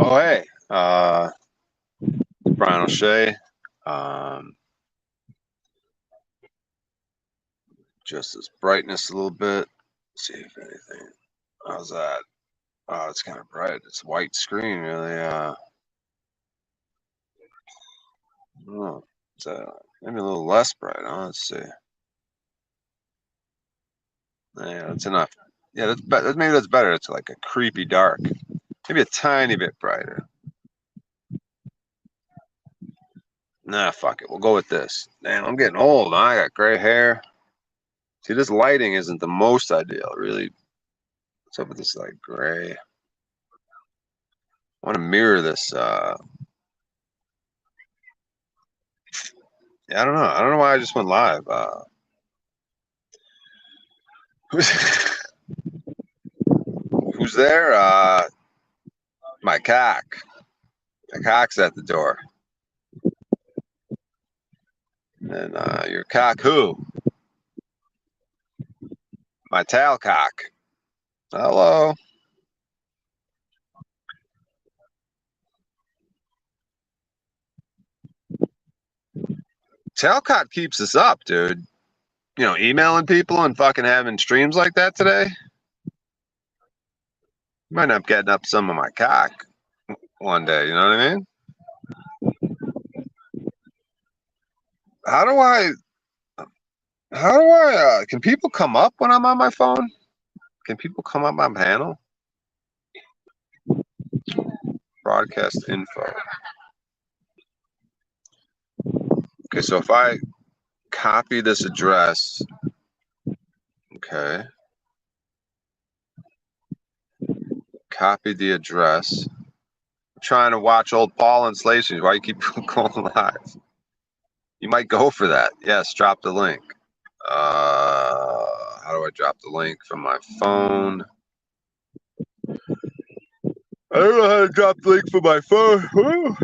Oh, hey, Brian O'Shea. Um, just this brightness a little bit. See if anything. How's that? Oh, it's kind of bright. It's a white screen, really. Oh, it's maybe a little less bright. Huh? Let's see. Yeah, that's enough. Yeah, maybe that's better. It's like a creepy dark. Maybe a tiny bit brighter. Nah, fuck it. We'll go with this. Damn, I'm getting old. Huh? I got gray hair. See, this lighting isn't the most ideal, really. What's up with this like gray? I want to mirror this. Yeah, I don't know. I don't know why I just went live. Who's who's there? My cock. My cock's at the door. And your cock who? My tail cock. Hello. Talcott keeps us up, dude. You know, emailing people and fucking having streams like that today. Might end up getting up some of my cock one day. You know what I mean? How do I? Can people come up when I'm on my phone? Can people come up my panel? Broadcast info. Okay, so if I copy this address, okay, copy the address. I'm trying to watch old Paul and Slations. Why you keep going live? You might go for that. Yes, drop the link. How do I drop the link from my phone? I don't know how to drop the link from my phone. Woo.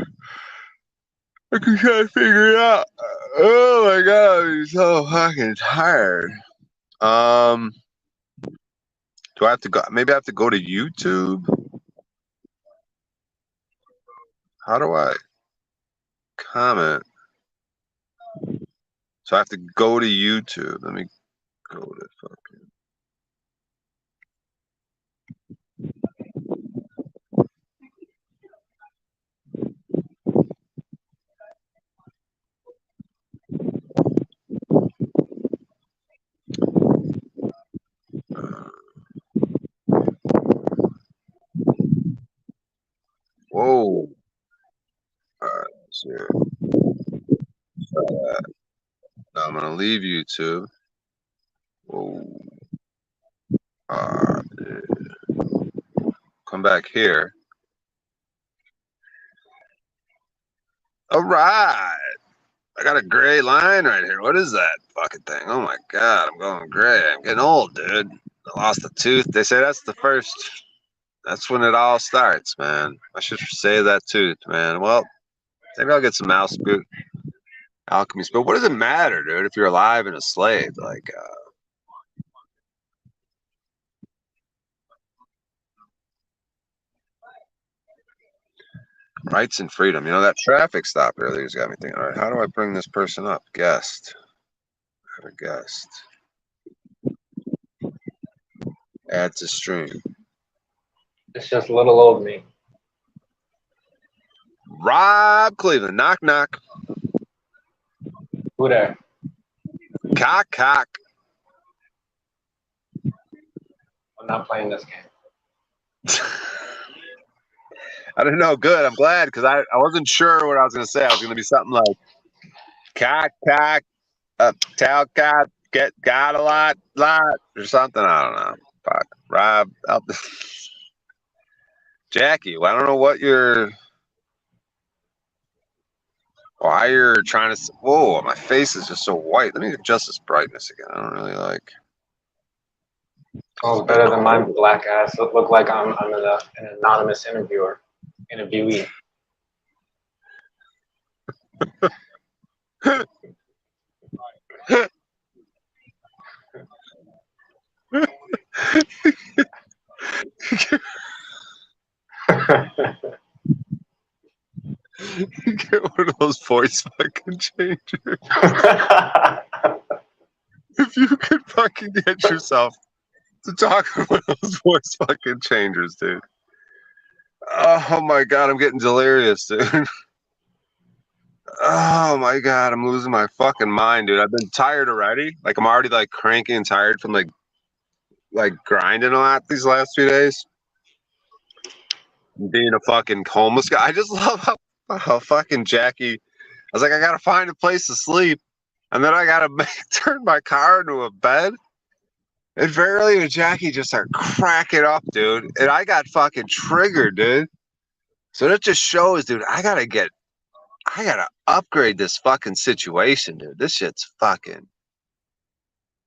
I can try to figure it out. Oh my god, I'm so fucking tired. Do I have to go? Maybe I have to go to YouTube. How do I comment? So I have to go to YouTube. Let me go to fucking. Whoa. Alright, so now I'm gonna leave YouTube. Whoa. Come back here. All right. I got a gray line right here. What is that fucking thing? Oh my god, I'm going gray. I'm getting old, dude. I lost a tooth. They say that's the first. That's when it all starts, man. I should save that tooth, man. Well, maybe I'll get some mouse boot alchemy. But what does it matter, dude? If you're alive and a slave, like, rights and freedom. You know, that traffic stop earlier's got me thinking. All right, how do I bring this person up? Guest. Have a guest. Add to stream. It's just little old me. Rob Cleveland. Knock, knock. Who there? Cock, cock. I'm not playing this game. I don't know. Good. I'm glad because I wasn't sure what I was going to say. I was going to be something like cock, cock, Talcott, got a lot, or something. I don't know. Fuck. Rob. Jackie, well, I don't know what why you're trying to. Whoa, my face is just so white. Let me adjust this brightness again. I don't really like. Oh, better than my black ass. Look like I'm an anonymous interviewee. You get one of those voice fucking changers. If you could fucking get yourself to talk to one of those voice fucking changers, dude. Oh my god, I'm getting delirious, dude. Oh my god, I'm losing my fucking mind, dude. I've been tired already. Like I'm already like cranky and tired from like grinding a lot these last few days. Being a fucking homeless guy. I just love how fucking Jackie. I was like, I gotta find a place to sleep, and then I gotta turn my car into a bed. And Verily and Jackie just start cracking up, dude. And I got fucking triggered, dude. So that just shows, dude, I gotta upgrade this fucking situation, dude. This shit's fucking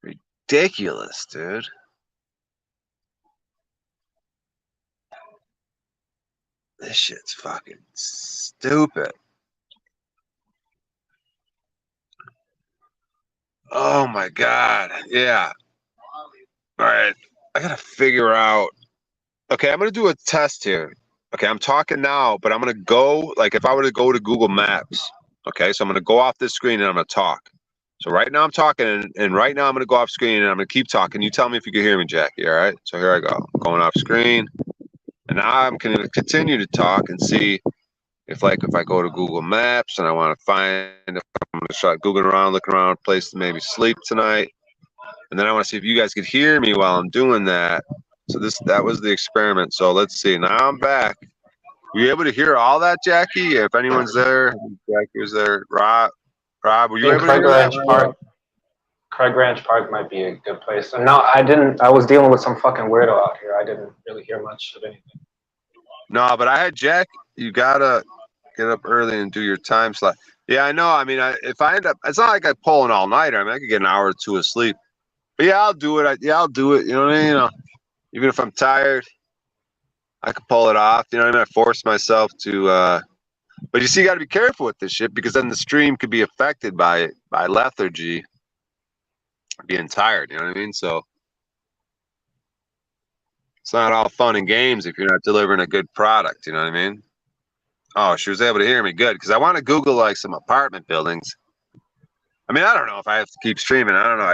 ridiculous, dude. This shit's fucking stupid. Oh my god. Yeah. All right. I gotta figure out. Okay, I'm gonna do a test here. Okay, I'm talking now, but I'm gonna go like if I were to go to Google Maps. Okay, so I'm gonna go off this screen and I'm gonna talk. So right now I'm talking, and right now I'm gonna go off screen and I'm gonna keep talking. You tell me if you can hear me, Jackie. All right. So here I go. I'm going off screen, and now I'm gonna continue to talk and see if I go to Google Maps and I want to find if I'm gonna start googling around, looking around a place to maybe sleep tonight, and then I want to see if you guys could hear me while I'm doing that. So that was the experiment. So let's see. Now I'm back. Were you able to hear all that, Jackie? If anyone's there, Jackie was there. Rob, were you able to hear that? Craig Ranch Park might be a good place. And no, I didn't. I was dealing with some fucking weirdo out here. I didn't really hear much of anything. No, but I had Jack. You gotta get up early and do your time slot. Yeah, I know. I mean, if I end up, it's not like I pull an all-nighter. I mean, I could get an hour or two of sleep. But yeah, I'll do it. I'll do it. You know what I mean? You know, even if I'm tired, I could pull it off. You know what I mean? I force myself to. But you see, you got to be careful with this shit because then the stream could be affected by lethargy, being tired. You know what I mean? So it's not all fun and games if you're not delivering a good product. You know what I mean? Oh, she was able to hear me good because I want to Google like some apartment buildings. I mean, I don't know if I have to keep streaming. I don't know.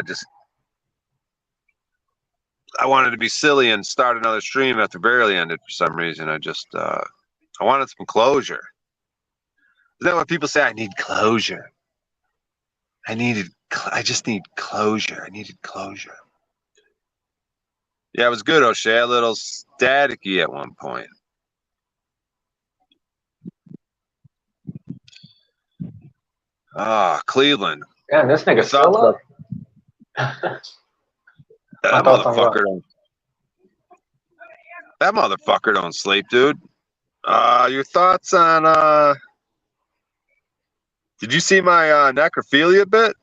I wanted to be silly and start another stream after Barely ended for some reason. I wanted some closure. Is that what people say? I need closure. I just need closure. I needed closure. Yeah, it was good, O'Shea. A little staticky at one point. Ah, Cleveland. Yeah, this nigga still up. That motherfucker don't sleep, dude. Your thoughts on did you see my necrophilia bit?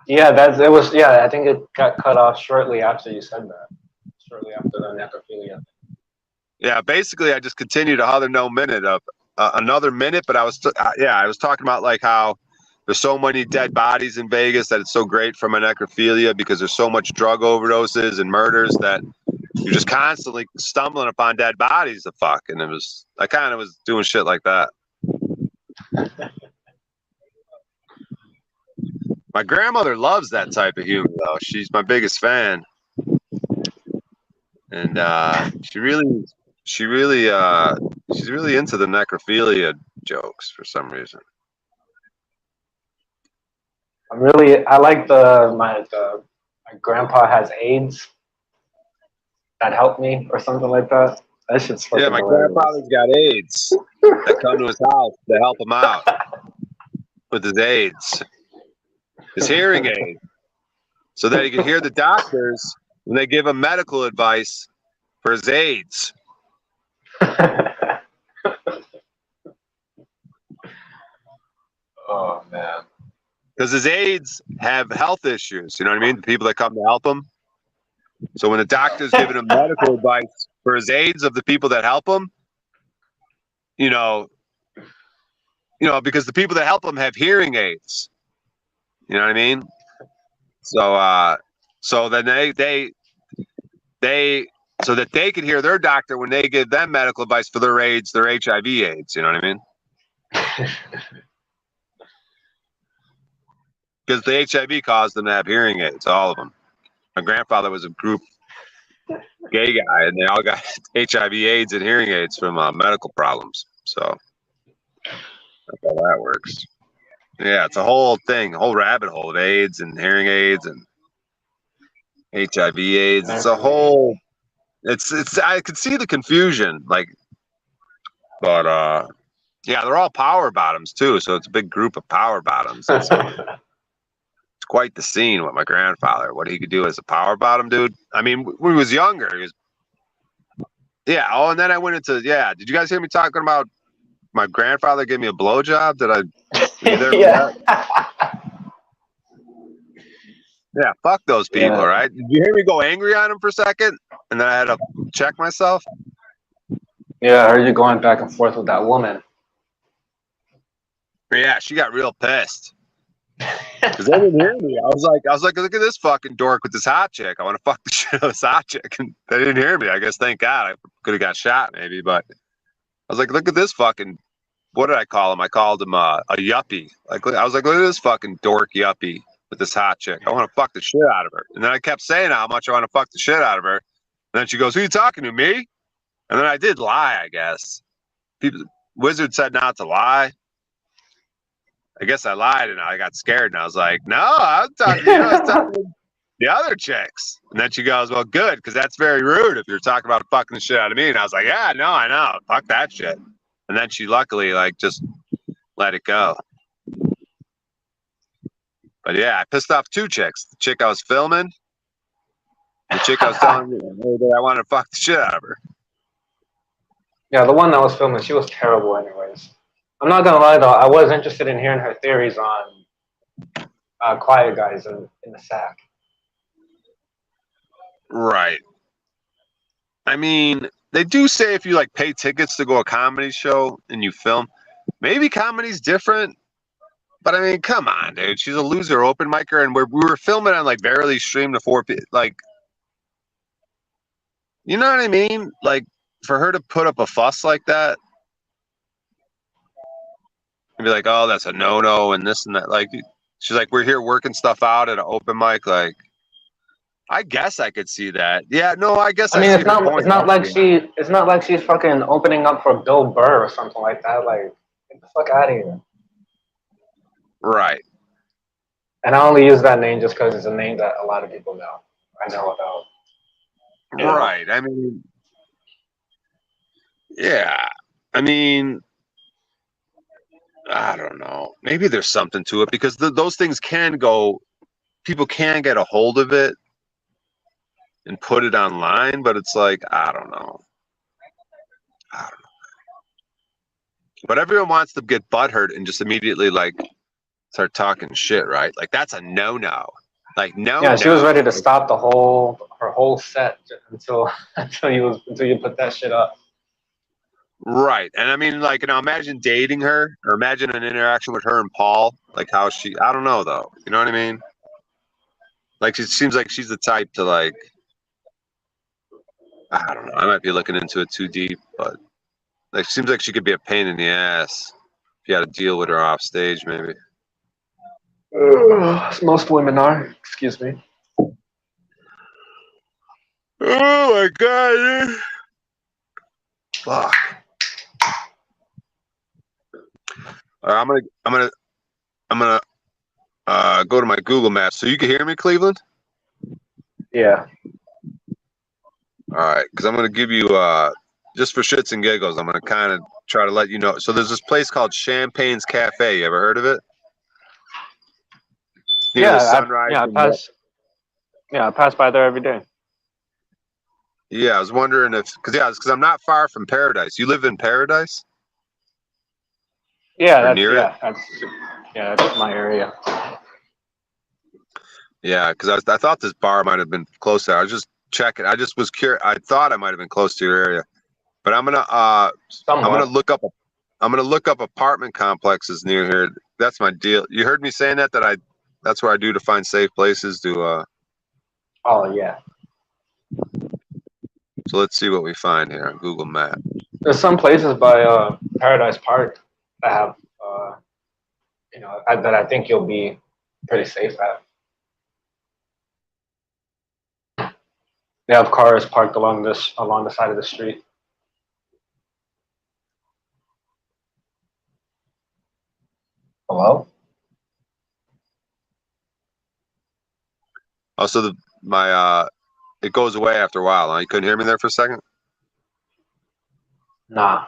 Yeah, I think it got cut off shortly after you said that. Shortly after the necrophilia. Yeah, basically I just continued another minute, but I was talking about like how there's so many dead bodies in Vegas that it's so great for my necrophilia because there's so much drug overdoses and murders that you're just constantly stumbling upon dead bodies to fuck. And I kind of was doing shit like that. My grandmother loves that type of humor though. She's my biggest fan. And she's really into the necrophilia jokes for some reason. I like my grandpa has AIDS. That helped me or something like that. That shit's fucking my grandfather's got AIDS. That come to his house to help him out with his AIDS. His hearing aid. So that he can hear the doctors when they give him medical advice for his AIDS. Oh man. Because his aides have health issues, you know what I mean? The people that come to help him. So when the doctor's giving him medical advice for his aides of the people that help him, because the people that help him have hearing aids. You know what I mean? So then they so that they could hear their doctor when they give them medical advice for their AIDS, their HIV AIDS. You know what I mean? Because the HIV caused them to have hearing aids, all of them. My grandfather was a group gay guy, and they all got HIV AIDS and hearing aids from medical problems. So that's how that works. Yeah, it's a whole thing, a whole rabbit hole of AIDS and hearing aids and HIV AIDS. It's a whole. It's. I could see the confusion, like, but yeah, they're all power bottoms too. So it's a big group of power bottoms. It's quite the scene with my grandfather. What he could do as a power bottom dude. I mean, when he was younger, he was. Yeah. Oh, and then I went into. Yeah. Did you guys hear me talking about my grandfather gave me a blowjob? Did I? Were you there for that? Yeah, fuck those people, Yeah. right? Did you hear me go angry on him for a second? And then I had to check myself? Yeah, I heard you going back and forth with that woman. Yeah, she got real pissed. Because they didn't hear me. I was like, look at this fucking dork with this hot chick. I want to fuck the shit out of this hot chick. And they didn't hear me. I guess, thank God. I could have got shot maybe, but I was like, look at this fucking, what did I call him? I called him a yuppie. Like, I was like, look at this fucking dork yuppie with this hot chick. I want to fuck the shit out of her. And then I kept saying how much I want to fuck the shit out of her. And then she goes, who are you talking to, me? And then I did lie, I guess. Wizard said not to lie. I guess I lied and I got scared and I was like, no, I was talking to you. I was talking to the other chicks. And then she goes, well, good, because that's very rude if you're talking about fucking the shit out of me. And I was like, yeah, no, I know. Fuck that shit. And then she luckily, like, just let it go. But yeah, I pissed off two chicks. The chick I was filming, the chick I was telling you I wanted to fuck the shit out of her. Yeah, the one that was filming, she was terrible anyways. I'm not gonna lie though, I was interested in hearing her theories on quiet guys in the sack. Right. I mean, they do say if you like pay tickets to go to a comedy show and you film, maybe comedy's different. But I mean, come on, dude. She's a loser open micer, and we were filming on like barely streamed to 4 people. Like, you know what I mean? Like, for her to put up a fuss like that, and be like, "Oh, that's a no-no," and this and that. Like, she's like, "We're here working stuff out at an open mic." Like, I guess I could see that. Yeah, no, I guess I mean, see it's not. her point. It's not like she's fucking opening up for Bill Burr or something like that. Like, get the fuck out of here. Right. And I only use that name just because it's a name that a lot of people know. I know about. Right. I mean, yeah. I mean, I don't know. Maybe there's something to it because those things can go. People can get a hold of it and put it online, but it's like, I don't know. But everyone wants to get butthurt and just immediately like start talking shit, right? Like that's a no-no. Like no. Yeah, she was ready to stop her whole set until you put that shit up. Right. And I mean, like, imagine dating her or imagine an interaction with her and Paul. Like how I don't know though. You know what I mean? Like it seems like she's the type to like, I don't know. I might be looking into it too deep, but like seems like she could be a pain in the ass if you had to deal with her off stage, maybe. Most women are. Excuse me. Oh my god! Dude. Fuck. All right, I'm gonna go to my Google Maps so you can hear me, Cleveland. Yeah. All right, because I'm gonna give you just for shits and giggles, I'm gonna kind of try to let you know. So there's this place called Champagne's Cafe. You ever heard of it? Yeah, I pass by there every day. Yeah, I was wondering because I'm not far from Paradise. You live in Paradise? Yeah, that's my area. Yeah, because I thought this bar might have been close there. I was just checking. I just was curious. I thought I might have been close to your area, but I'm gonna look up apartment complexes near here. That's my deal. You heard me saying that that's what I do to find safe places to. Oh yeah. So let's see what we find here on Google Maps. There's some places by Paradise Park that have, that I think you'll be pretty safe at. They have cars parked along the side of the street. Hello? Also, it goes away after a while. Huh? You couldn't hear me there for a second? Nah.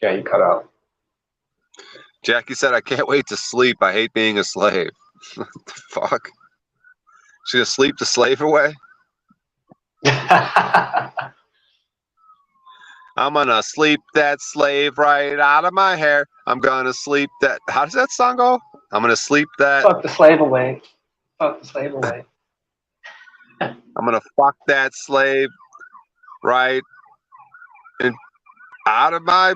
Yeah, you cut out. Jackie said, I can't wait to sleep. I hate being a slave. What the fuck? She's gonna sleep the slave away? I'm gonna sleep that slave right out of my hair. I'm gonna sleep that. How does that song go? I'm gonna sleep that. Fuck the slave away. Fuck the slave away. I'm gonna fuck that slave right out of my.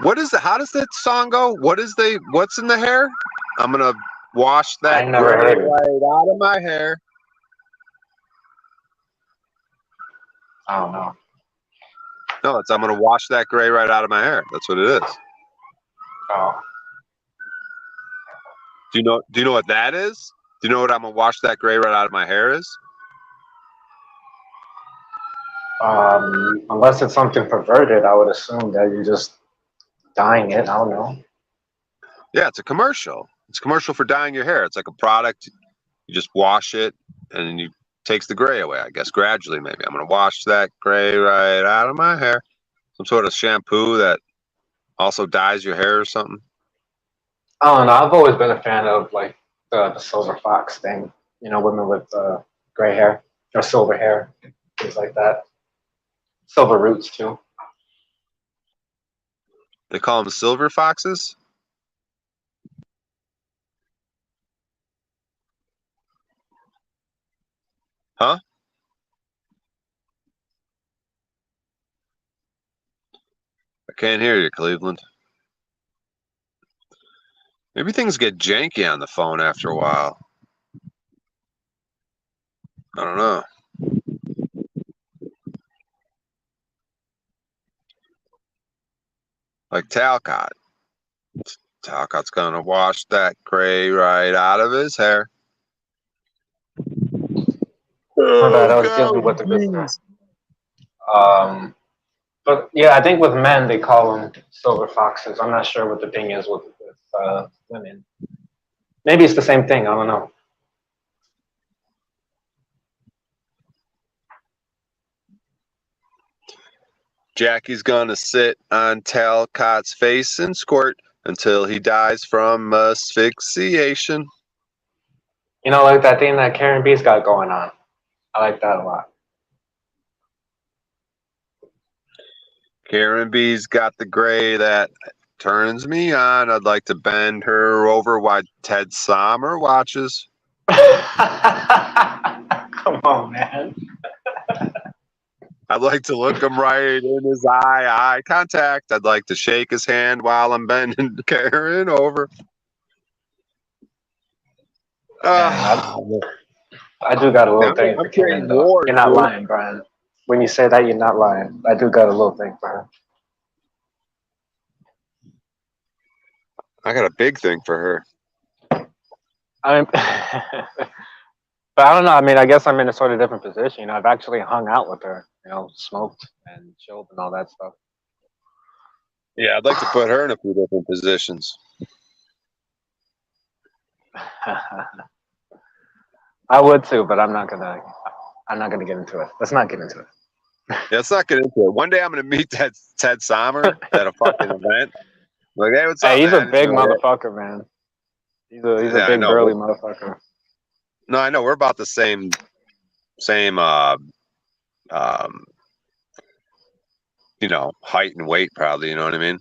What is it? How does that song go? What's in the hair? I'm gonna wash that I never heard it. right out of my hair. I don't know. No, I'm gonna wash that gray right out of my hair. That's what it is. Oh. Do you know what that is? Do you know what I'm gonna wash that gray right out of my hair is? Unless it's something perverted, I would assume that you're just dyeing it. I don't know. Yeah, it's a commercial. It's a commercial for dyeing your hair. It's like a product. You just wash it, and it takes the gray away. I guess gradually, maybe. I'm gonna wash that gray right out of my hair. Some sort of shampoo that also dyes your hair or something. I don't know. I've always been a fan of like the silver fox thing. You know, women with gray hair or silver hair, things like that. Silver roots too. They call them silver foxes. Huh? I can't hear you, Cleveland. Maybe things get janky on the phone after a while. I don't know. Like Talcott. Talcott's gonna wash that gray right out of his hair. My bad, I was dealing with the business. But yeah, I think with men they call them silver foxes. I'm not sure what the thing is with women. Maybe it's the same thing. I don't know. Jackie's gonna sit on Talcott's face and squirt until he dies from asphyxiation. You know, like that thing that Karen B's got going on. I like that a lot. Karen B's got the gray that turns me on. I'd like to bend her over while Ted Sommer watches. Come on, man. I'd like to look him right in his eye contact. I'd like to shake his hand while I'm bending Karen over. I do got a little thing for Karen, though. You're not lying, Brian. When you say that, you're not lying. I do got a little thing for her. I got a big thing for her. I mean, but I don't know. I mean, I guess I'm in a sort of different position. You know, I've actually hung out with her. You know, smoked and chilled and all that stuff. Yeah, I'd like to put her in a few different positions. I would too, but I'm not gonna get into it. Let's not get into it. Yeah, let's not get into it. One day I'm gonna meet that Ted Sommer at a fucking event. Like, hey, what's up? Hey, he's man? a big motherfucker, man. He's a big burly motherfucker. No, I know we're about the same you know, height and weight probably, you know what I mean?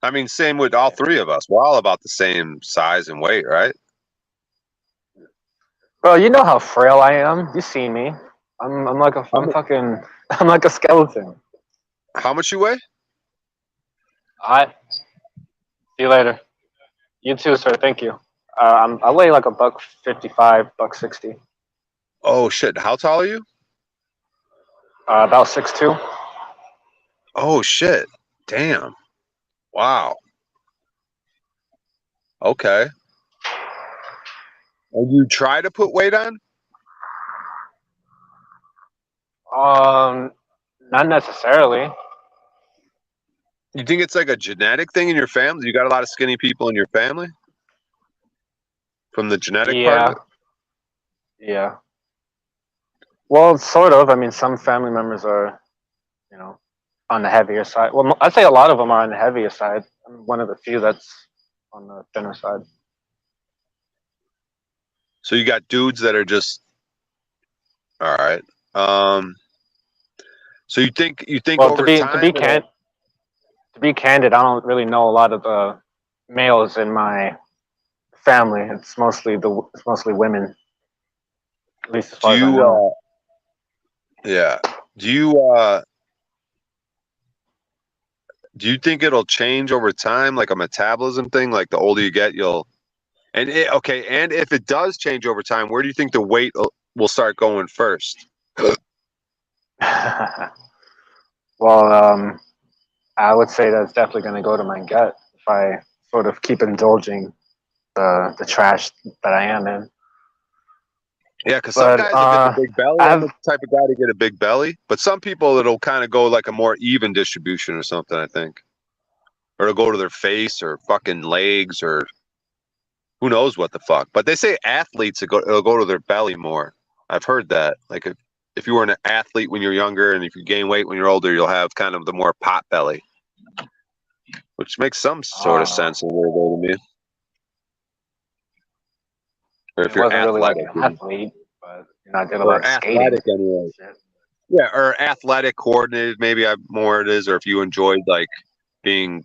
I mean, same with all three of us. We're all about the same size and weight, right? Bro, you know how frail I am. You see me. I'm like I'm like a skeleton. How much you weigh? Alright. See you later. You too, sir. Thank you. I weigh like $155, $160. Oh shit! How tall are you? About 6'2". Oh shit! Damn! Wow. Okay. And you try to put weight on? Um, Not necessarily. You think it's like a genetic thing in your family? You got a lot of skinny people in your family from the genetic part of Yeah, it? yeah. Well, sort of. I mean, some family members are, you know, on the heavier side. Well, I'd say a lot of them are on the heavier side. I'm one of the few that's on the thinner side. So you got dudes that are just all right. Um, so you think Well, over time it'll to be candid, I don't really know a lot of the males in my family. It's mostly women, at least as do far as I you know. yeah. Do you do you think it'll change over time like a metabolism thing like the older you get you'll okay, and if it does change over time, where do you think the weight will start going first? Well, I would say that's definitely going to go to my gut if I sort of keep indulging the trash that I am in. Yeah, because some But guys will get the big belly. I I'm have the type of guy to get a big belly, but some people it'll kind of go like a more even distribution or something, I think. Or it'll go to their face or fucking legs or who knows what the fuck. But they say athletes it'll go to their belly more. I've heard that. Like if you were an athlete when you're younger and if you gain weight when you're older, you'll have kind of the more pot belly, which makes some sort of uh, sense in a weird way to me. Or if it you're wasn't really like athletic, an athlete, but I did a lot or of skating. athletic anyway. Shit. Yeah, or athletic coordinated, maybe I more it is, or if you enjoyed like being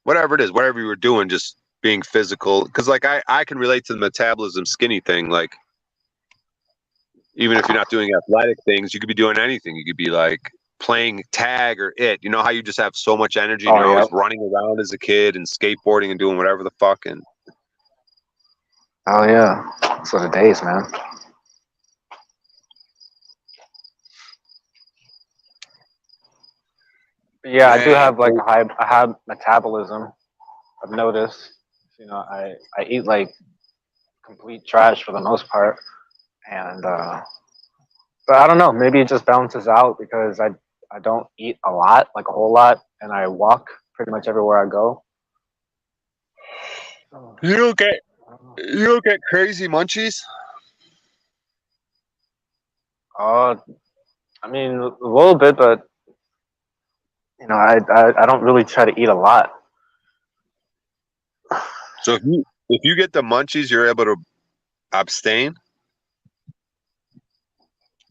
whatever it is, whatever you were doing, just being physical. Because like I can relate to the metabolism skinny thing. Like even if you're not doing athletic things, you could be doing anything. You could be like playing tag or it. You know how you just have so much energy and Oh you're yeah, always running around as a kid and skateboarding and doing whatever the fuck. And oh yeah. So the days, man. But yeah, I do man, have like a high metabolism. I've noticed. I eat like complete trash for the most part, and but I don't know. Maybe it just balances out because I don't eat a lot, like a whole lot, and I walk pretty much everywhere I go. So, you don't get I don't know. you don't get crazy munchies. Uh, I mean a little bit, but I don't really try to eat a lot. So if you get the munchies, you're able to abstain.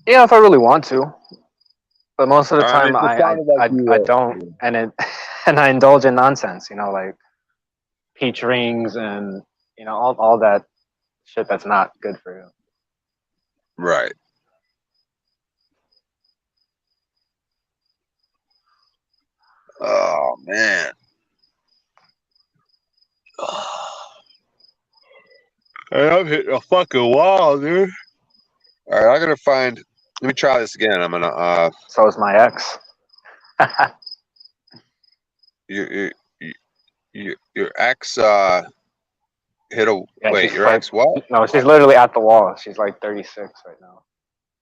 Yeah, if I really want to, but most of the I mean, time it sounded like you I don't, and it and I indulge in nonsense. Like peach rings and all that shit that's not good for you. right. Oh man. Hey, I'm hitting a fucking wall, dude. All right, I'm gonna find. Let me try this again. I'm gonna So is my ex. your your, your ex hit a Yeah, wait. she's Your like ex what? no, she's literally at the wall. She's like 36 right now.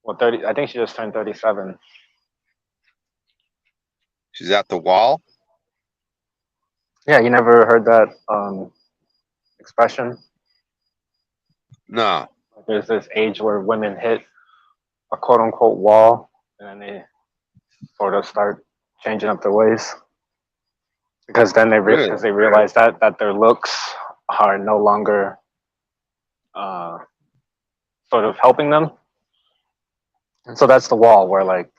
Well, 30. I think she just turned 37. She's at the wall. Yeah, you never heard that expression? No. There's this age where women hit a quote unquote wall, and then they sort of start changing up their ways because then Really? because they realize that their looks are no longer uh, sort of helping them, and so that's the wall where like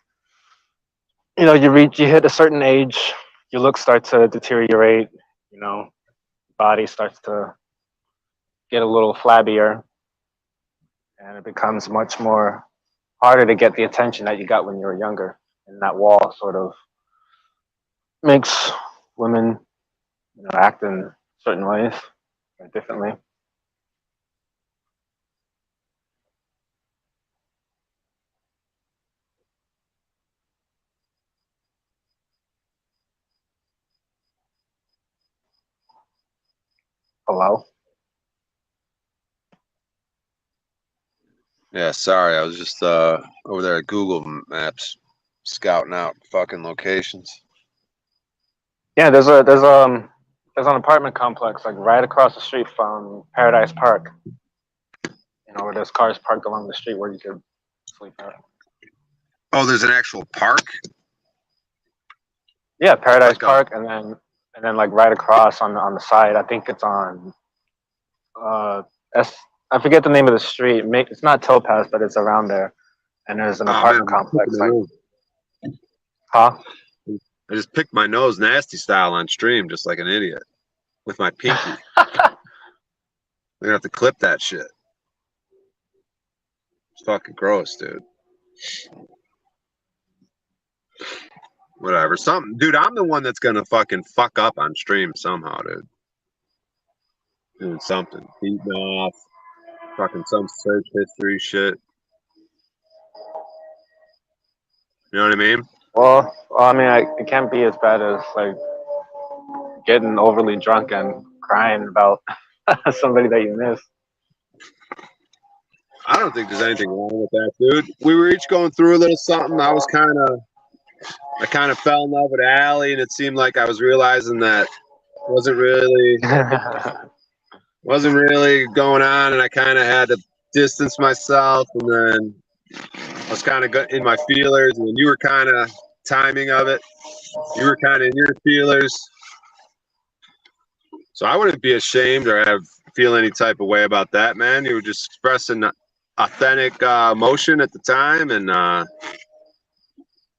you hit a certain age, your looks start to deteriorate, body starts to get a little flabbier, and it becomes much more harder to get the attention that you got when you were younger. And that wall sort of makes women, act in certain ways or differently. Hello? Yeah, sorry. I was just over there at Google Maps scouting out fucking locations. Yeah, there's an apartment complex like right across the street from Paradise Park. You know, where there's cars parked along the street where you could sleep at. Oh, there's an actual park? Yeah, Paradise Like Park, and then like right across on the side, I think it's on S. I forget the name of the street. It's not Topaz, but it's around there. And there's an oh man, apartment complex. Like, huh? I just picked my nose nasty style on stream just like an idiot with my pinky. We're gonna have to clip that shit. It's fucking gross, dude. Whatever. Something, dude. I'm the one that's gonna fucking fuck up on stream somehow, dude. Doing something, beating off, fucking some search history shit. You know what I mean? Well, I mean, it can't be as bad as like getting overly drunk and crying about somebody that you miss. I don't think there's anything wrong with that, dude. We were each going through a little something. I kind of fell in love with Allie, and it seemed like I was realizing that wasn't really going on, and I kind of had to distance myself, and then I was kind of in my feelers, and then you were kind of timing of it. You were kind of in your feelers, so I wouldn't be ashamed or feel any type of way about that, man. You were just expressing authentic emotion at the time, and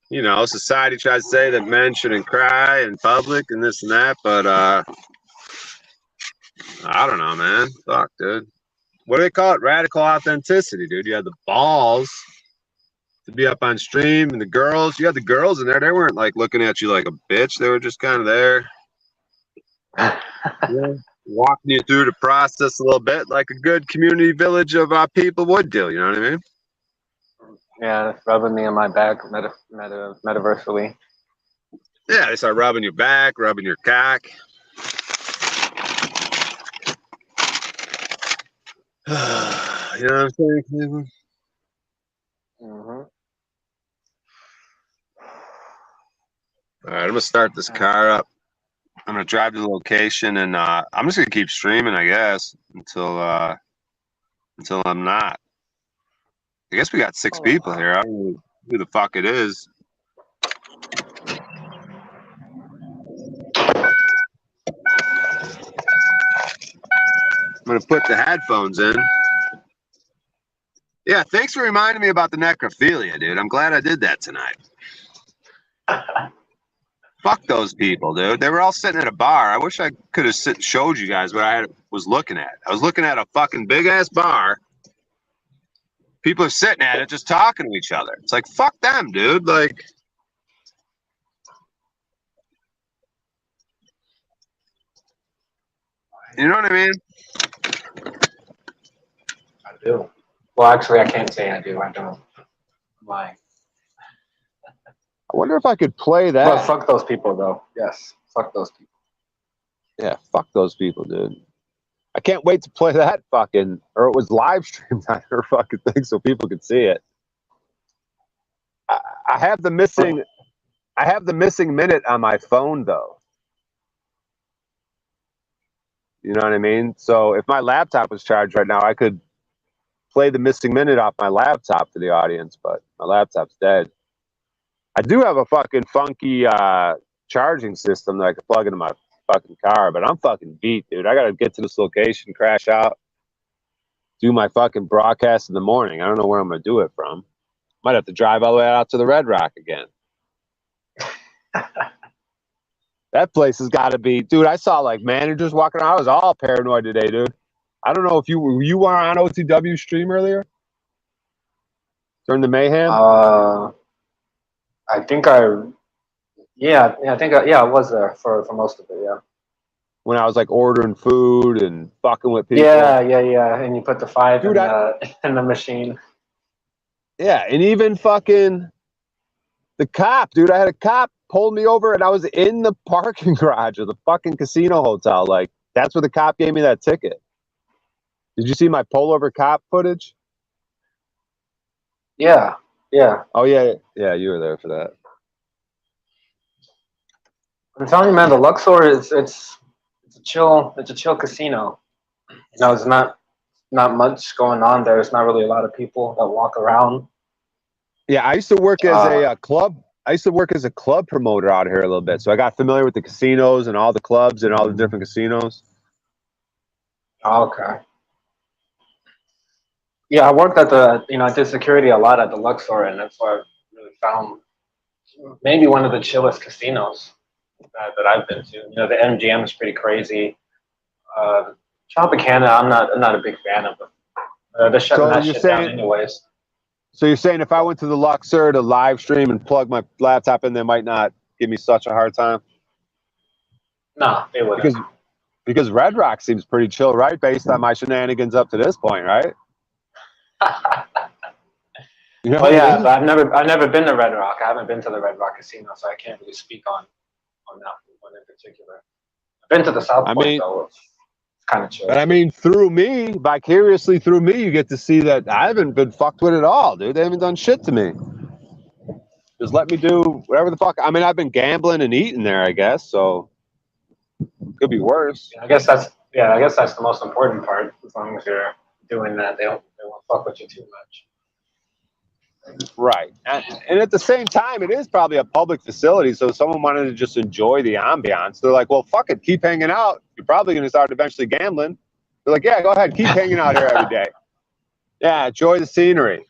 you know, society tries to say that men shouldn't cry in public and this and that, but I don't know, man. Fuck, dude. What do they call it? Radical authenticity, dude. You had the balls to be up on stream, and you had the girls in there. They weren't like looking at you like a bitch. They were just kind of there, walking you through the process a little bit, like a good community village of people would do. You know what I mean? Yeah, rubbing me on my back metaversally. Yeah, they start rubbing your back, rubbing your cock. You know what I'm saying, Cleveland? Mm-hmm. All right, I'm gonna start this car up. I'm gonna drive to the location, and I'm just gonna keep streaming, I guess, until I'm not. I guess we got 6 people here. I don't know who the fuck it is. I'm gonna put the headphones in. Yeah, thanks for reminding me about the necrophilia, dude. I'm glad I did that tonight. Fuck those people, dude. They were all sitting at a bar. I wish I could have showed you guys what I was looking at. I was looking at a fucking big ass bar. People are sitting at it just talking to each other. It's like, fuck them, dude. Like, you know what I mean? I do. Well, actually, I can't say I do. I don't. Why? I wonder if I could play that. But fuck those people, though. Yes, fuck those people. Yeah, fuck those people, dude. I can't wait to play that fucking, or it was live streamed on her fucking thing so people could see it. I have the missing minute on my phone though. You know what I mean? So if my laptop was charged right now, I could play the missing minute off my laptop for the audience, but my laptop's dead. I do have a fucking funky charging system that I could plug into my fucking car, but I'm fucking beat, dude. I gotta get to this location, crash out, do my fucking broadcast in the morning. I don't know where I'm gonna do it from. Might have to drive all the way out to the Red Rock again. That place has got to be, dude. I saw like managers walking around. I was all paranoid today, dude. I don't know if you were on OTW stream earlier during the mayhem. I think I was there for most of it. Yeah. When I was like ordering food and fucking with people. Yeah. And you put the 5 dude, in the machine. Yeah, and even fucking the cop, dude. I had a cop pull me over, and I was in the parking garage of the fucking casino hotel. Like, That's where the cop gave me that ticket. Did you see my pullover cop footage? Yeah, yeah. Oh yeah, yeah, you were there for that. I'm telling you, man, the Luxor is it's a chill casino. You know, there's not much going on there. There's not really a lot of people that walk around. Yeah, I used to work as a club. I used to work as a club promoter out here a little bit, so I got familiar with the casinos and all the clubs and all the different casinos. Okay. Yeah, I worked at I did security a lot at the Luxor, and that's where I really found maybe one of the chillest casinos that I've been to. You know, the MGM is pretty crazy. Tropicana, I'm not a big fan of it. They're shutting that shit down anyways. So you're saying if I went to the Luxor to live stream and plug my laptop in, they might not give me such a hard time? No, they wouldn't. Because Red Rock seems pretty chill, right? Based on my shenanigans up to this point, right? You know yeah, but I've never been to Red Rock. I haven't been to the Red Rock Casino, so I can't really speak on that one in particular. I've been to the South Point though. It's kind of chill. But I mean, vicariously through me, you get to see that I haven't been fucked with at all, dude. They haven't done shit to me. Just let me do whatever the fuck. I mean, I've been gambling and eating there, I guess. So could be worse. Yeah, I guess that's the most important part. As long as you're doing that, they won't fuck with you too much. Right. And at the same time, it is probably a public facility, so if someone wanted to just enjoy the ambiance, they're like, well, fuck it, keep hanging out. You're probably going to start eventually gambling. They're like, yeah, go ahead, keep hanging out here every day. Yeah, enjoy the scenery.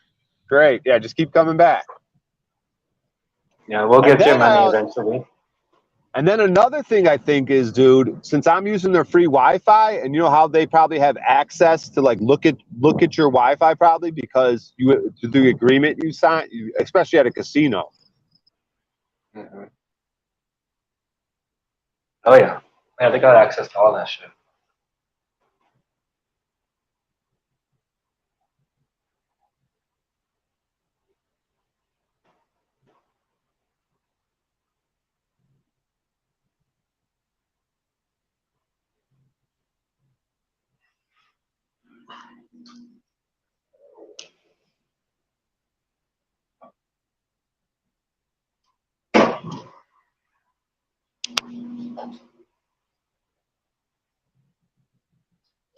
Great. Yeah, just keep coming back. Yeah, we'll get your money eventually. And then another thing I think is, dude, since I'm using their free Wi-Fi, and you know how they probably have access to like look at your Wi-Fi probably because the agreement you signed, especially at a casino. Mm-hmm. Oh yeah, they got access to all that shit.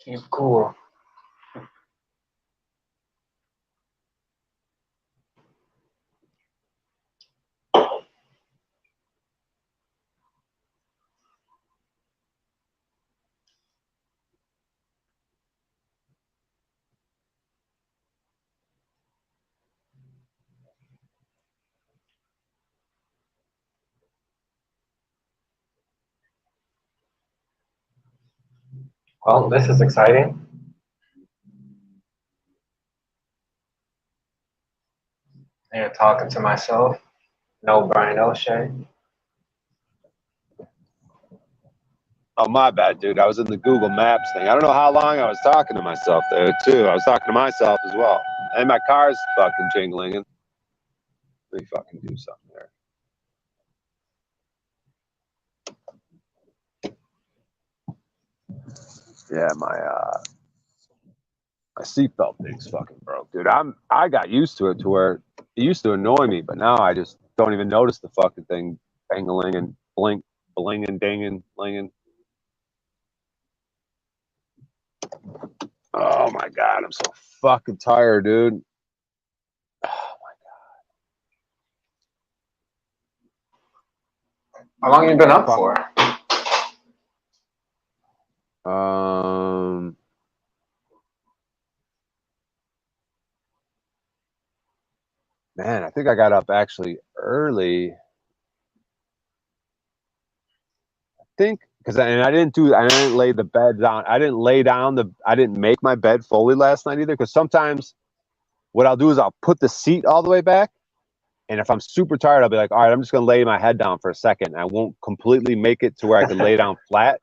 Keep cool. Well, this is exciting. I'm talking to myself. No Brian O'Shea. Oh, my bad, dude. I was in the Google Maps thing. I don't know how long I was talking to myself there, too. I was talking to myself as well. And my car's fucking jingling. Let me fucking do something there. Yeah, my seatbelt thing's fucking broke, dude. I got used to it to where it used to annoy me, but now I just don't even notice the fucking thing bangling and blinging, dinging, blinging. Oh my god, I'm so fucking tired, dude. Oh my god. How long have you been up for? Man, I think I got up actually early. I think because I didn't lay the bed down. I didn't make my bed fully last night either. Because sometimes what I'll do is I'll put the seat all the way back, and if I'm super tired, I'll be like, all right, I'm just gonna lay my head down for a second. I won't completely make it to where I can lay down flat.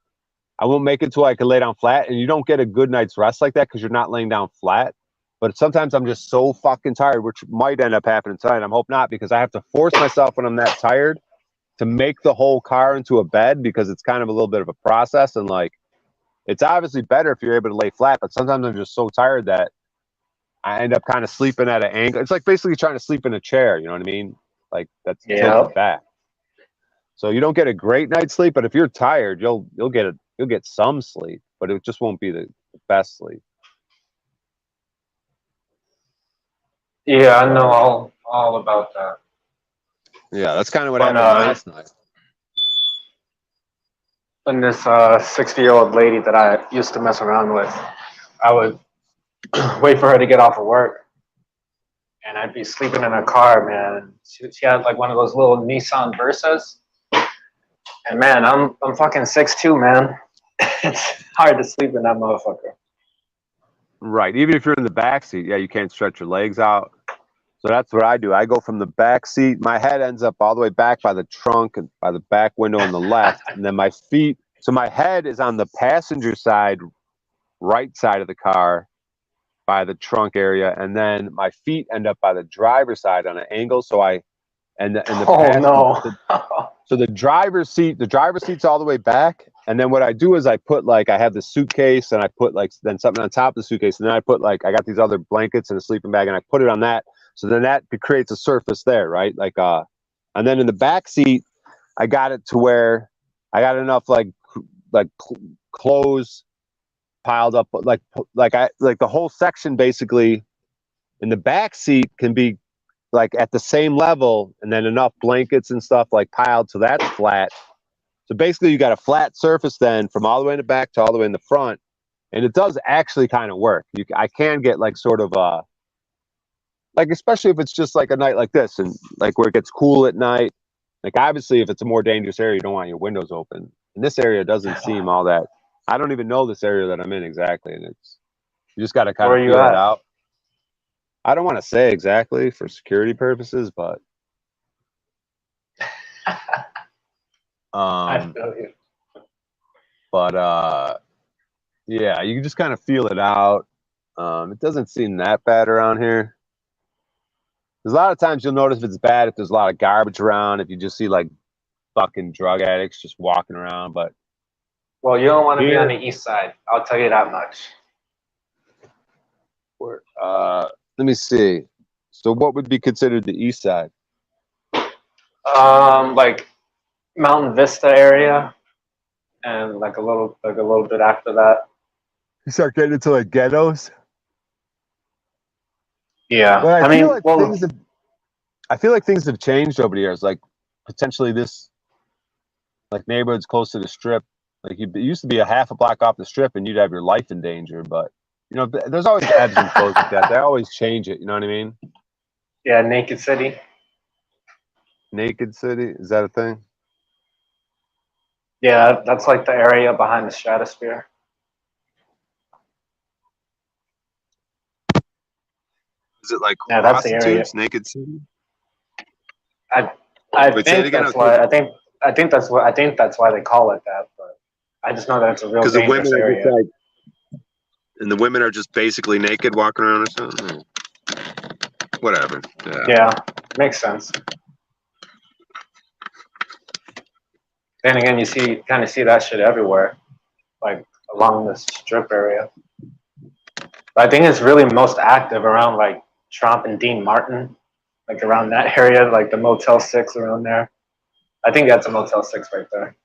I won't make it to where I can lay down flat, and you don't get a good night's rest like that because you're not laying down flat. But sometimes I'm just so fucking tired, which might end up happening tonight. I hope not, because I have to force myself when I'm that tired to make the whole car into a bed because it's kind of a little bit of a process. And like, It's obviously better if you're able to lay flat, but sometimes I'm just so tired that I end up kind of sleeping at an angle. It's like basically trying to sleep in a chair. You know what I mean? Like that's Yeah. tilted back. So you don't get a great night's sleep, but if you're tired, you'll get some sleep, but it just won't be the best sleep. Yeah, I know all about that. Yeah, that's kind of what When happened last night. when this 60-year-old lady that I used to mess around with, I would wait for her to get off of work, and I'd be sleeping in her car, man. She had like one of those little Nissan Versas, and man, I'm fucking 6'2", man. It's hard to sleep in that motherfucker. Right. Even if you're in the back seat, yeah, you can't stretch your legs out. So that's what I do. I go from the back seat. My head ends up all the way back by the trunk and by the back window on the left, and then my feet. So my head is on the passenger side, right side of the car, by the trunk area, and then my feet end up by the driver's side on an angle. So I and the Oh no. So the driver's seat's all the way back. And then what I do is I put like I have the suitcase and I put like then something on top of the suitcase, and then I put like I got these other blankets and a sleeping bag, and I put it on that. So then that creates a surface there, right? Like and then in the back seat, I got it to where I got enough like clothes piled up like the whole section basically in the back seat can be like at the same level, and then enough blankets and stuff like piled so that's flat. So basically you got a flat surface then from all the way in the back to all the way in the front, and it does actually kind of work. I can get like sort of like especially if it's just like a night like this and like where it gets cool at night. Like obviously if it's a more dangerous area, you don't want your windows open. And this area doesn't seem all that. I don't even know this area that I'm in exactly, and it's you just got to kind of feel it out. I don't want to say exactly for security purposes, but I feel you. But yeah, you can just kind of feel it out. It doesn't seem that bad around here. There's a lot of times you'll notice if it's bad if there's a lot of garbage around, if you just see like fucking drug addicts just walking around. But well, you don't want to be on the east side. I'll tell you that much. Let me see. So what would be considered the east side? Like Mountain Vista area, and like a little bit after that. You start getting into like ghettos. Yeah, But I feel like things have changed over the years. Like potentially this, like neighborhoods close to the strip. Like it used to be a half a block off the strip, and you'd have your life in danger. But you know, there's always ebbs and flows like that. They always change it. You know what I mean? Yeah, Naked City. Naked City, is that a thing? Yeah, that's like the area behind the Stratosphere. Is it like yeah, that's the area. Naked City? I think that's why. I think that's why they call it that. But I just know that it's a real dangerous area. And the women are just basically naked walking around or something. Whatever. Yeah, makes sense. Then again, you kind of see that shit everywhere, like along the strip area. But I think it's really most active around like Trump and Dean Martin, like around that area, like the Motel 6 around there. I think that's a Motel 6 right there.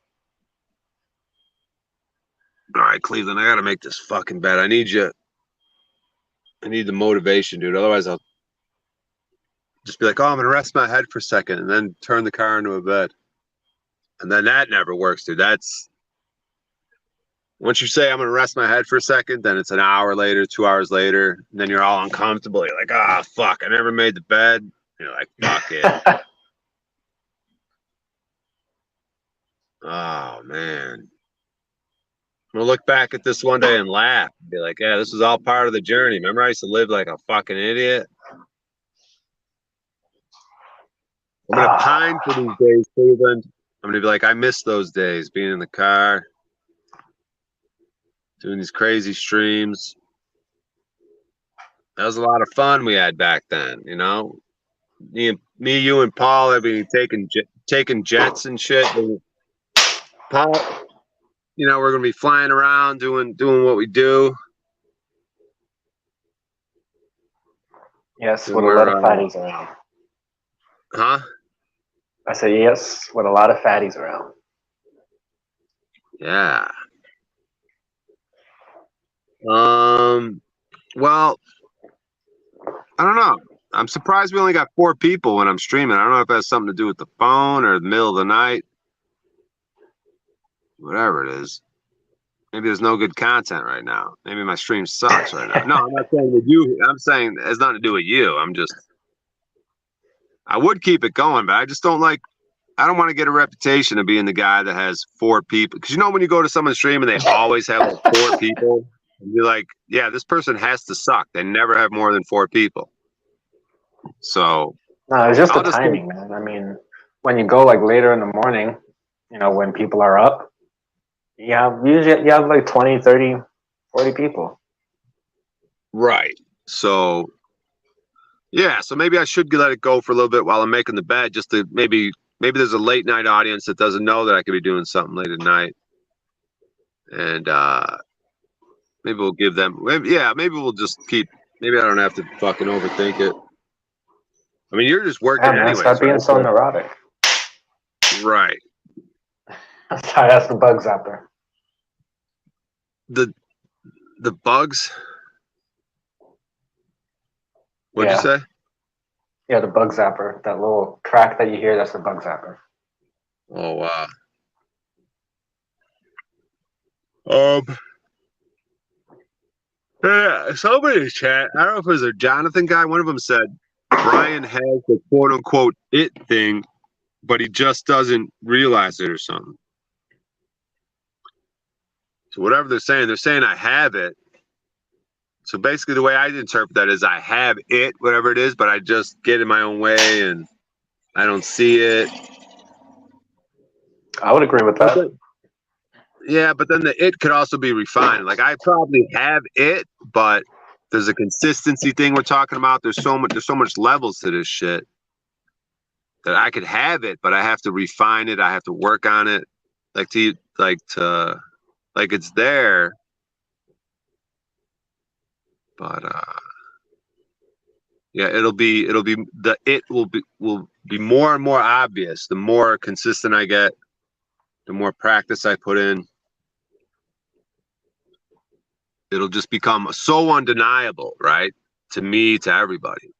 All right, Cleveland, I gotta make this fucking bet. I need you. I need the motivation, dude. Otherwise, I'll just be like, "Oh, I'm gonna rest my head for a second, and then turn the car into a bed." And then that never works, dude. That's once you say I'm gonna rest my head for a second, then it's an hour later, 2 hours later, and then you're all uncomfortable. You're like, "Ah, fuck, I never made the bed." And you're like, "Fuck it." Oh man. I'm gonna look back at this one day and laugh and be like, yeah, this was all part of the journey. Remember I used to live like a fucking idiot? I'm gonna pine for these days, Cleveland. I'm gonna be like, I miss those days, being in the car, doing these crazy streams. That was a lot of fun we had back then, you know? Me, you, and Paul have been taking jets and shit. we're gonna be flying around doing what we do. Yes, And with a lot of fatties around. Huh? I said yes, with a lot of fatties around. Yeah. Well, I don't know. I'm surprised we only got 4 people when I'm streaming. I don't know if it has something to do with the phone or the middle of the night. Whatever it is. Maybe there's no good content right now. Maybe my stream sucks right now. No, I'm not saying with you. I'm saying it has nothing to do with you. I would keep it going, but I just don't like, I don't want to get a reputation of being the guy that has 4 people. Because when you go to someone's stream and they always have like 4 people, and you're like, yeah, this person has to suck. They never have more than 4 people. So no, it's just the timing, man. I mean, when you go like later in the morning, when people are up, you have like 20, 30, 40 people. Right. So yeah, so maybe I should let it go for a little bit while I'm making the bed, just to maybe there's a late night audience that doesn't know that I could be doing something late at night. And maybe we'll give them maybe we'll just keep, maybe I don't have to fucking overthink it. I mean, you're just working anyway. Stop being so neurotic. Right. Sorry, that's the bug zapper. The bugs? What'd you say? Yeah, the bug zapper. That little crack that you hear, that's the bug zapper. Oh, wow. Yeah, somebody in the chat, I don't know if it was a Jonathan guy, one of them said Brian has the quote unquote it thing, but he just doesn't realize it or something. So whatever they're saying I have it. So basically the way I interpret that is I have it, whatever it is, but I just get in my own way and I don't see it. I would agree with that. Yeah, but then the it could also be refined. Like I probably have it, but there's a consistency thing we're talking about. There's so much levels to this shit that I could have it, but I have to refine it. I have to work on it. Like it's there. But yeah, it will be more and more obvious the more consistent I get, the more practice I put in. It'll just become so undeniable, right? To me, to everybody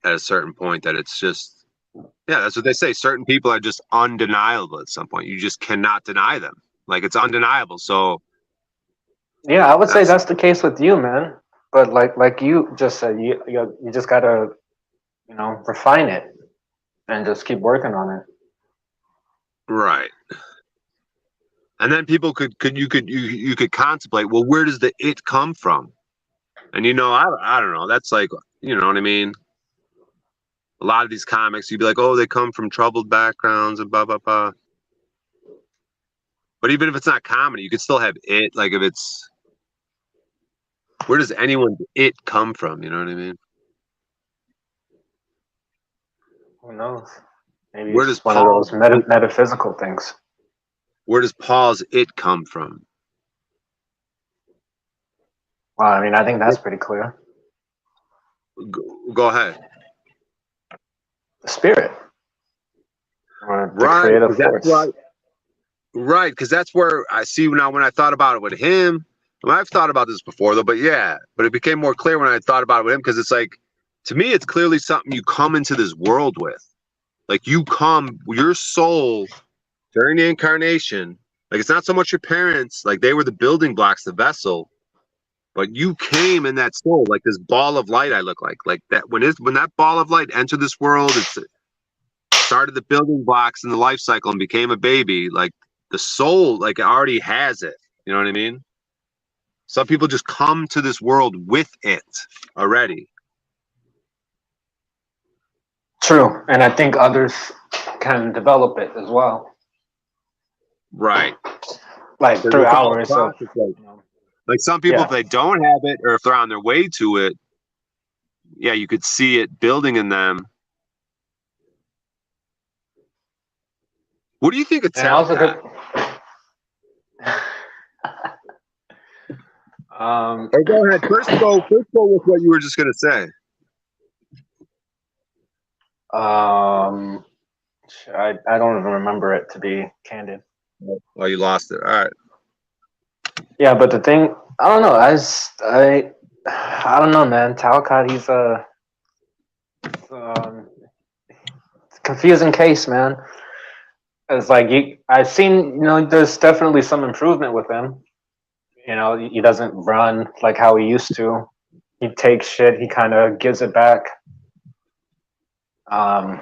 at a certain point, that it's just, yeah, that's what they say. Certain people are just undeniable at some point. You just cannot deny them. Like it's undeniable. So yeah, I would say that's the case with you, man. But like you just said, you just gotta, refine it and just keep working on it. Right. And then people could contemplate, well, where does the it come from? And I don't know. That's like, you know what I mean? A lot of these comics, you'd be like, oh, they come from troubled backgrounds and blah blah blah. But even if it's not comedy, you could still have it. Like if it's, where does it come from? You know what I mean? Who knows? Maybe Where it's one of those metaphysical things. Where does Paul's it come from? Well, I mean, I think that's pretty clear. Go ahead. The spirit. Or the Right. creative force. Right, because that's where I see now when I thought about it with him. I've thought about this before though, but it became more clear when I thought about it with him, because it's like, to me, it's clearly something you come into this world with. Like your soul during the incarnation, like it's not so much your parents, like they were the building blocks, the vessel, but you came in that soul, like this ball of light. I look like that when that ball of light entered this world, it started the building blocks in the life cycle and became a baby. Like the soul, like it already has it. You know what I mean? Some people just come to this world with it already. True, and I think others can develop it as well. Right. Like through hours of, like some people, if they don't have it or if they're on their way to it, yeah, you could see it building in them. What do you think of talent? Or go ahead. First go with what you were just gonna say. um, I don't even remember it, to be candid. Oh, you lost it. All right. Yeah, but the thing, I don't know. I don't know, man. Talcott, he's a um, confusing case, man. It's like I've seen, there's definitely some improvement with him. He doesn't run like how he used to. He takes shit, he kind of gives it back. Um,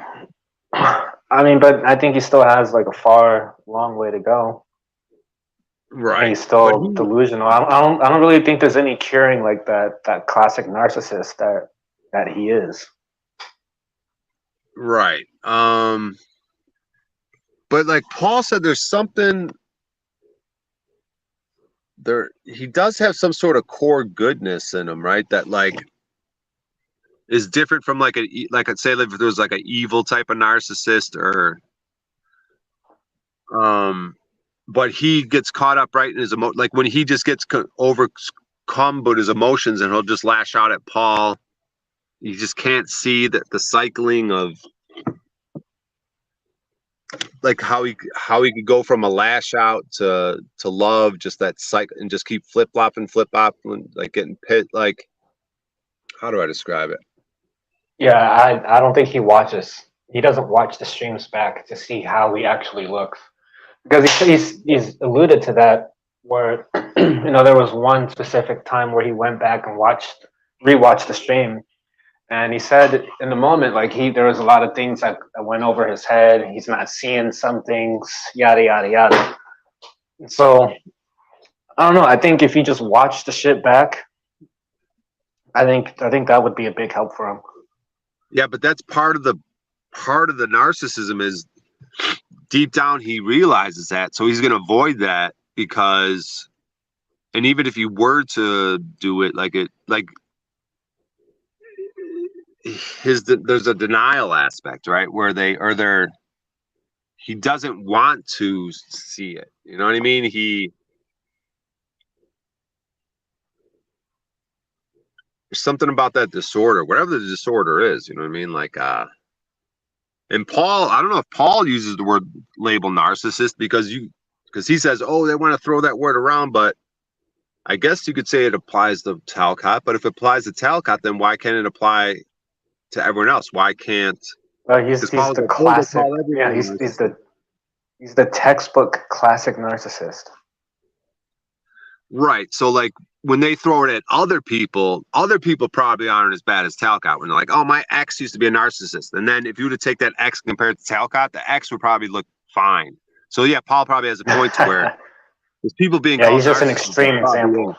I mean, but I think he still has like a long way to go. I think Right. he's But still delusional. I don't really think there's any curing like that classic narcissist that he is. right. But like Paul said, there's something there. He does have some sort of core goodness in him, right? That like is different from like I'd say if there was like an evil type of narcissist or but he gets caught up right in his like when he just gets overcome with his emotions and he'll just lash out at Paul. You just can't see that the cycling of like how he could go from a lash out to love, just that cycle, and just keep flip flopping, like getting pit. Like, how do I describe it? Yeah, I don't think he watches. He doesn't watch the streams back to see how he actually looks, because he's alluded to that where there was one specific time where he went back and rewatched the stream, and he said in the moment like there was a lot of things that went over his head. He's not seeing some things, yada yada yada. So I don't know. I think if he just watched the shit back, I think that would be a big help for him. Yeah, but that's part of the narcissism is deep down he realizes that, so he's going to avoid that because, and even if you were to do it like there's a denial aspect, right, where he doesn't want to see it. You know what I mean? There's something about that disorder, whatever the disorder is. You know what I mean? Like, and Paul, I don't know if Paul uses the word label narcissist because he says, oh, they want to throw that word around, but I guess you could say it applies to Talcott. But if it applies to Talcott, then why can't it apply to everyone else? Why can't? He's Because Paul's the like, oh, they classic. call Yeah, everyone narcissist. he's the textbook classic narcissist. Right. So like when they throw it at other people probably aren't as bad as Talcott. When they're like, oh, my ex used to be a narcissist. And then if you were to take that ex compared to Talcott, the ex would probably look fine. So yeah, Paul probably has a point to where there's people being Yeah, called he's just an narcissists. extreme example.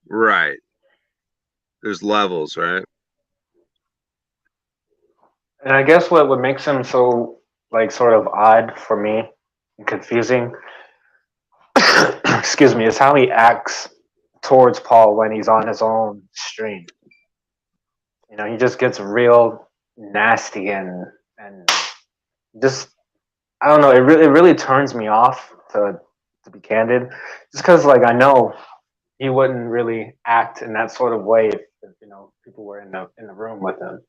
Right. There's levels, right? And I guess what makes him so like sort of odd for me and confusing, excuse me, is how he acts towards Paul when he's on his own stream. He just gets real nasty and just I don't know. It really turns me off to be candid, just because like I know he wouldn't really act in that sort of way if people were in the room with him.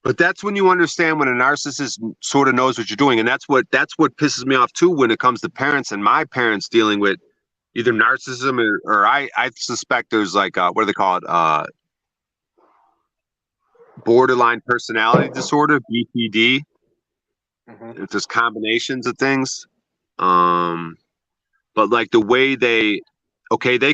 But that's when you understand when a narcissist sort of knows what you're doing, and that's what pisses me off too when it comes to parents and my parents dealing with either narcissism or I suspect there's like what do they call it, borderline personality disorder, BPD. Mm-hmm. If there's combinations of things, but like the way they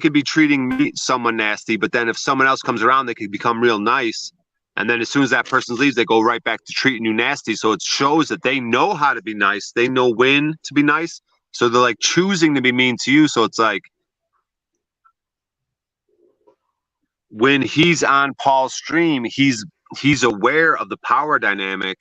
could be treating someone nasty, but then if someone else comes around, they could become real nice. And then as soon as that person leaves, they go right back to treating you nasty. So it shows that they know how to be nice. They know when to be nice. So they're like choosing to be mean to you. So it's like when he's on Paul's stream, he's aware of the power dynamic.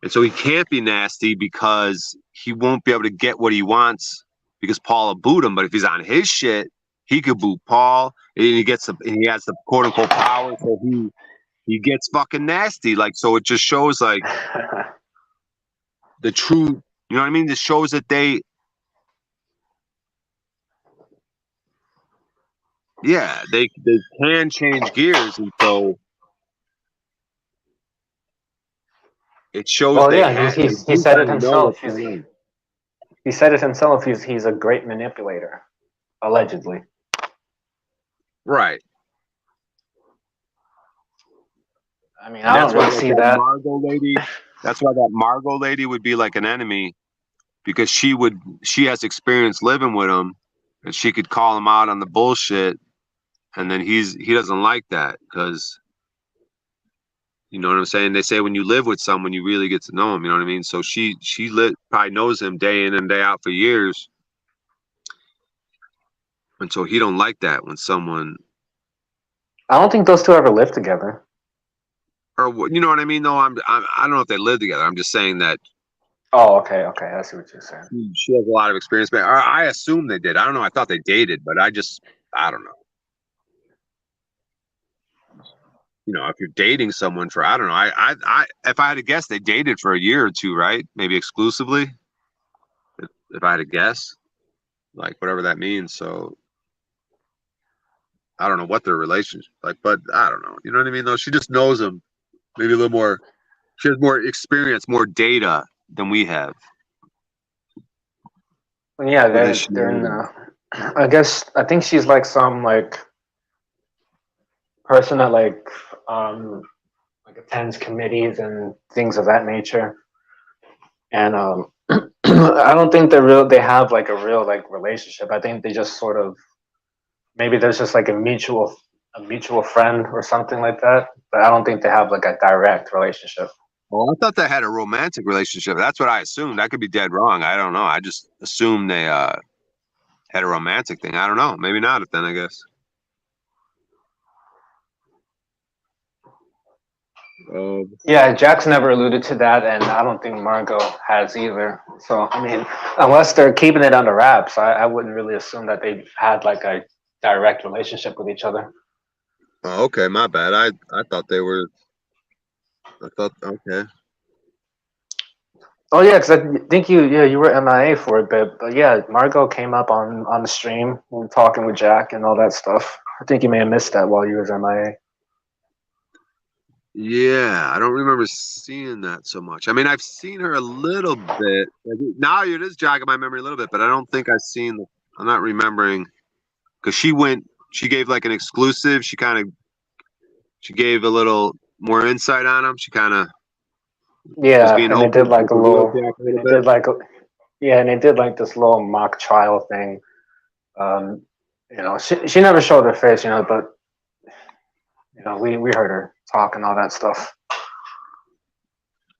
And so he can't be nasty because he won't be able to get what he wants because Paul will boot him. But if he's on his shit, he could boot Paul and he has the quote unquote power. So he gets fucking nasty. Like, so it just shows like the true, you know what I mean? This shows that Yeah, they can change gears, and so it shows Well, they yeah, have they he do said it kind of know himself. what's going on. He said it himself. He's a great manipulator, allegedly. Right. I mean, And I that's don't why really like see that that. Margot lady, that's why that Margot lady would be like an enemy because she has experience living with him and she could call him out on the bullshit and then he doesn't like that because you know what I'm saying? They say when you live with someone you really get to know him, you know what I mean? So probably knows him day in and day out for years. And so he don't like that when someone I don't think those two ever lived together. or you know what I mean? No, I don't know if they live together. I'm just saying that Oh, okay, okay. I see what you're saying. she has a lot of experience. But I assume they did. I don't know. I thought they dated, but I don't know. You know, if you're dating someone for I don't know. If I had to guess, they dated for a year or two, right? Maybe exclusively. If I had to guess, like whatever that means. So I don't know what their relationship like, but I don't know. You know what I mean? Though she just knows him maybe a little more. She has more experience, more data than we have Yeah, with his they're in. shenanigans. I think she's like some like person that um like attends committees and things of that nature. And I don't think they have like a real like relationship. I think they just sort of maybe there's just like a mutual friend or something like that. But I don't think they have like a direct relationship. Well, I thought they had a romantic relationship. That's what I assumed. I could be dead wrong. I don't know. I just assumed they had a romantic thing. I don't know. Maybe not. Then I guess. Yeah, Jack's never alluded to that, and I don't think Margot has either. So, I mean, unless they're keeping it under wraps, I wouldn't really assume that they've had like a direct relationship with each other. Oh, okay, my bad. I thought they were. I thought okay. Oh yeah, because I think you were MIA for a bit, but yeah, Margot came up on the stream and talking with Jack and all that stuff. I think you may have missed that while you was MIA. Yeah, I don't remember seeing that so much. I mean, I've seen her a little bit. Now it is jogging my memory a little bit, but I don't think I've seen. I'm not remembering because she went. She gave like an exclusive. She gave a little more insight on him. She kind of was Yeah, being and they did open like with a the real little, Jack a and little they bit. did like, yeah, and they did like this little mock trial thing. Um, she never showed her face, but we heard her talk and all that stuff.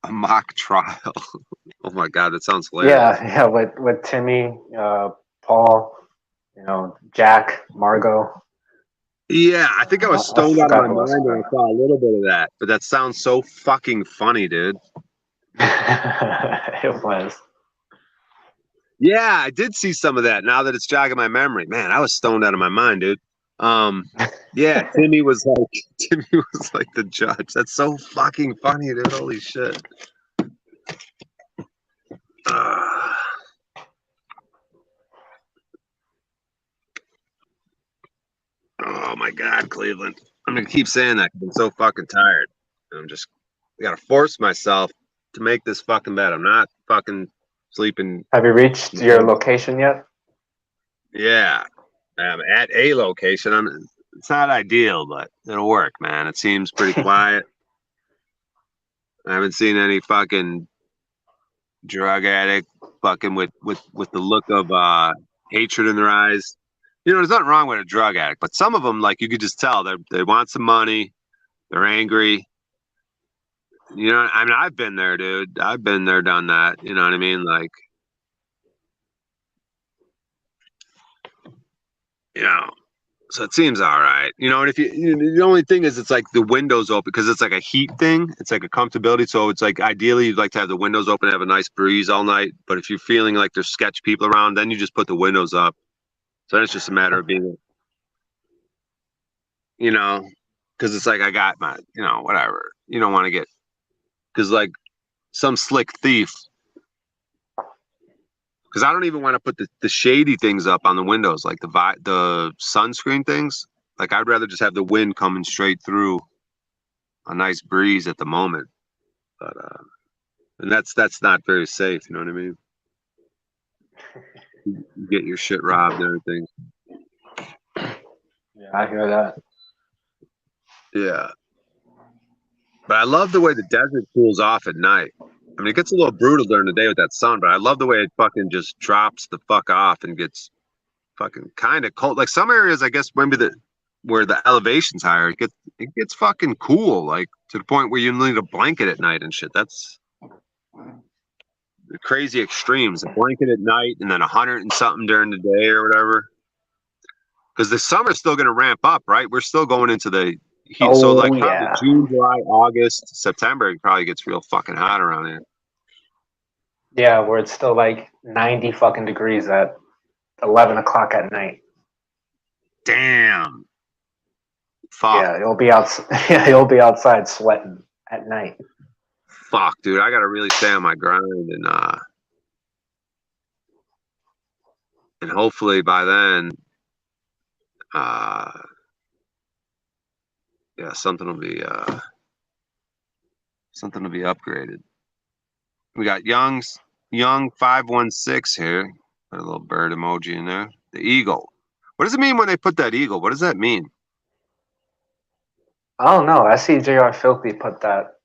A mock trial. Oh my god, that sounds hilarious. Yeah, yeah, with Timmy, Paul, Jack, Margot. Yeah, I think I was I stoned out of forgot my who else mind was when I saw a little bit of that, but that sounds so fucking funny, dude. there. It was. Yeah, I did see some of that now that it's jogging my memory. Man, I was stoned out of my mind, dude. Um, yeah, Timmy was like Timmy was like the judge. That's so fucking funny, dude. Holy shit. Uh, oh my god, Cleveland. I'm gonna keep saying that 'cause I'm so fucking tired. I'm just I gotta force myself to make this fucking bed. I'm not fucking sleeping. Have you reached your location yet? Yeah, I'm at a location. It's not ideal, but it'll work, man. It seems pretty quiet. I haven't seen any fucking drug addict fucking with the look of hatred in their eyes. You know, there's nothing wrong with a drug addict, but some of them, like you could just tell, they want some money. They're angry. You know, I mean, I've been there, dude. I've been there, done that. You know what I mean? Like, you know, so it seems all right. You know, and if the only thing is, it's like the windows open because it's like a heat thing. It's like a comfortability. So it's like ideally you'd like to have the windows open, have a nice breeze all night. But if you're feeling like there's sketch people around, then you just put the windows up. So then it's just a matter of being, you know, because it's like I got my, whatever. You don't want to get because like some slick thief because I don't even want to put the shady things up on the windows, like the sunscreen things. Like I'd rather just have the wind coming straight through, a nice breeze at the moment. But and that's not very safe. You know what I mean? You get your shit robbed and everything. Yeah, I hear that. Yeah. But I love the way the desert cools off at night. I mean, it gets a little brutal during the day with that sun, but I love the way it fucking just drops the fuck off and gets fucking kind of cold. Like some areas, I guess maybe where the elevation's higher, it gets fucking cool, like to the point where you need a blanket at night and shit. That's the crazy extremes. A blanket at night and then 100 and something during the day or whatever. Because the summer's still going to ramp up, right? We're still going into the heat. So Oh like probably yeah. June, July, August, September, it probably gets real fucking hot around here. Yeah, where it's still like 90 fucking degrees at 11 o'clock at night. Damn. Fuck. Yeah, you'll be out. Yeah, you'll be outside sweating at night. Fuck, dude. I gotta really stay on my grind and hopefully by then yeah, something will be upgraded. We got young 516 here. Put a little bird emoji in there. The eagle. What does it mean when they put that eagle? What does that mean? I don't know. I see Jr. Filthy put that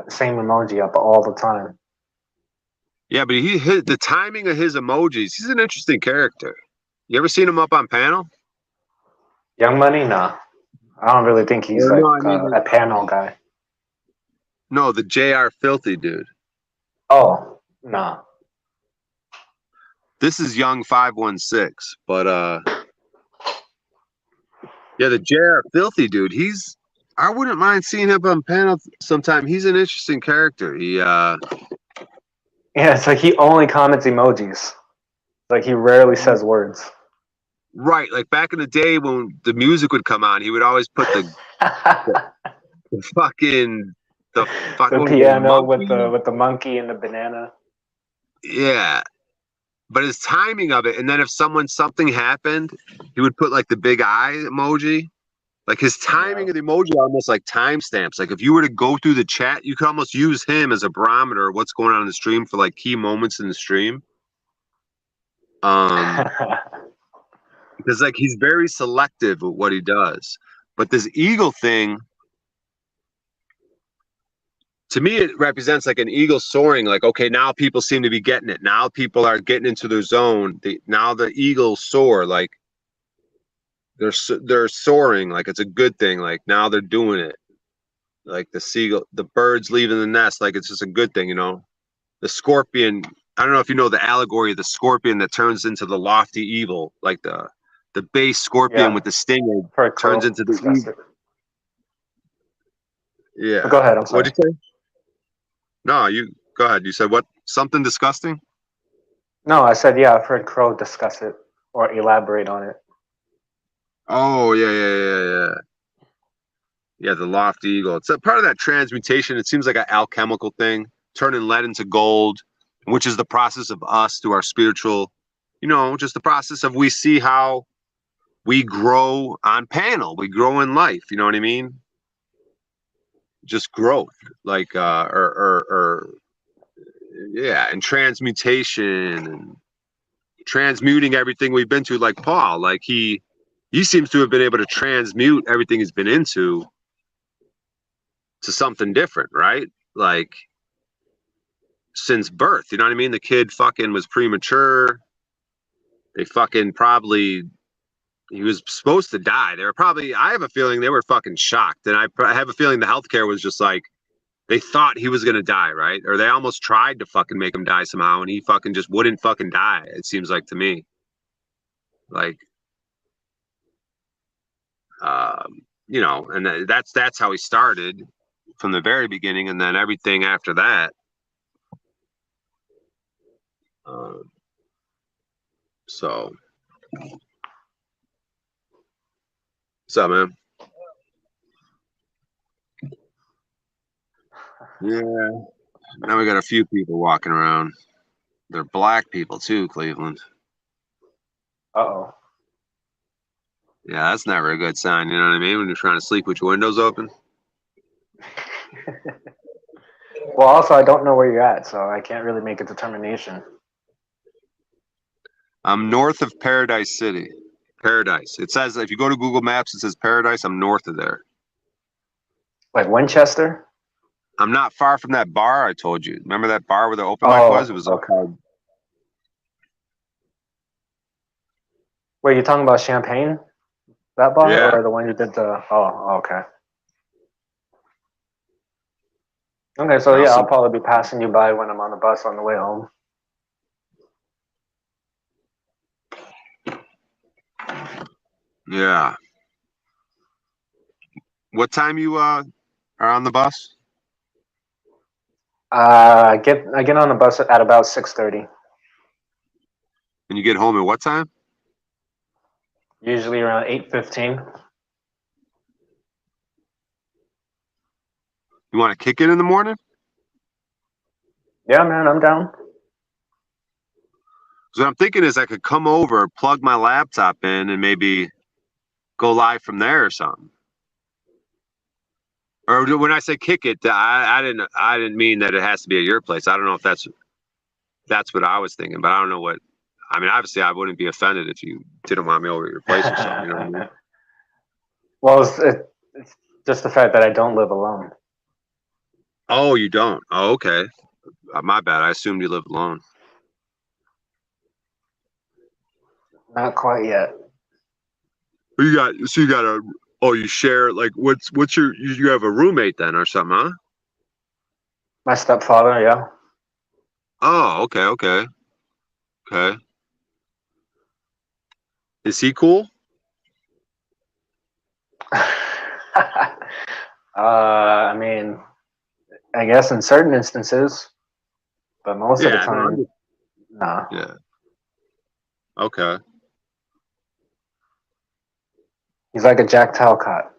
same emoji up all the time. Yeah, but the timing of his emojis. He's an interesting character. You ever seen him up on panel? Young Money, nah. I don't really think he's like a panel guy. No, the Jr. Filthy dude. Oh, nah. This is young 516, but yeah, the Jr. Filthy dude. I wouldn't mind seeing him on panel sometime. He's an interesting character. Yeah, it's like he only comments emojis. Like he rarely says words. Right, like back in the day when the music would come on, he would always put the fucking the piano with the monkey and the banana. Yeah. But his timing of it, and then if something happened, he would put like the big eye emoji. Like his timing of the emoji are almost like timestamps. Like if you were to go through the chat, you could almost use him as a barometer of what's going on in the stream for like key moments in the stream. Because like he's very selective with what he does. But this eagle thing, to me, it represents like an eagle soaring. Like, okay, now people seem to be getting it. Now people are getting into their zone. Now the eagles soar. Like they're soaring. Like it's a good thing. Like now they're doing it. Like the birds leaving the nest. Like it's just a good thing, you know. The scorpion. I don't know if you know the allegory of the scorpion that turns into the lofty evil. Like the base scorpion with the stinger turns into the evil. Yeah. But go ahead. I'm sorry. What'd you say? No, you go ahead. You said what? Something disgusting? No, I said yeah. I've heard Crow discuss it or elaborate on it. Oh yeah. Yeah, the lofty eagle. It's a part of that transmutation. It seems like an alchemical thing, turning lead into gold, which is the process of us through our spiritual, you know, just the process of we see how we grow on panel. We grow in life. You know what I mean? Just growth, like yeah, and transmutation and transmuting everything we've been to. Like Paul, like he seems to have been able to transmute everything he's been into to something different, right? Like since birth, you know what I mean? The kid fucking was premature. They fucking probably, he was supposed to die. They were probably, I have a feeling they were fucking shocked. And I have a feeling the healthcare was just like, they thought he was going to die, right? Or they almost tried to fucking make him die somehow. And he fucking just wouldn't fucking die. It seems like to me. Like, you know, and that's how he started from the very beginning. And then everything after that. So, what's up, man? Yeah. Now we got a few people walking around. They're black people too, Cleveland. Uh-oh. Yeah, that's never a good sign. You know what I mean? When you're trying to sleep with your windows open. Well, also, I don't know where you're at, so I can't really make a determination. I'm north of Paradise City. Paradise. It says, if you go to Google Maps, it says Paradise. I'm north of there. Like Winchester? I'm not far from that bar I told you. Remember that bar where the open mic was? It was okay. Wait, you talking about Champagne? That bar? Yeah. Or the one you did the... Oh, okay. Okay, so yeah, I'll probably be passing you by when I'm on the bus on the way home. Yeah. What time you are on the bus? I get on the bus at about 6:30. And you get home at what time? Usually around 8:15. You want to kick it in the morning? Yeah, man, I'm down. So what I'm thinking is I could come over, plug my laptop in, and maybe go live from there or something. Or when I say kick it, I didn't mean that it has to be at your place. I don't know if that's what I was thinking, but I don't know what. I mean, obviously, I wouldn't be offended if you didn't want me over at your place or something. You know what I mean? Well, it's just the fact that I don't live alone. Oh, you don't? Oh, okay. My bad. I assumed you lived alone. Not quite yet. You got a. Oh, you share like what's your? You have a roommate then or something, huh? My stepfather, yeah. Oh, okay. Is he cool? I mean, I guess in certain instances, but most of the time, nah. Yeah. Okay. He's like a Jack Talcott.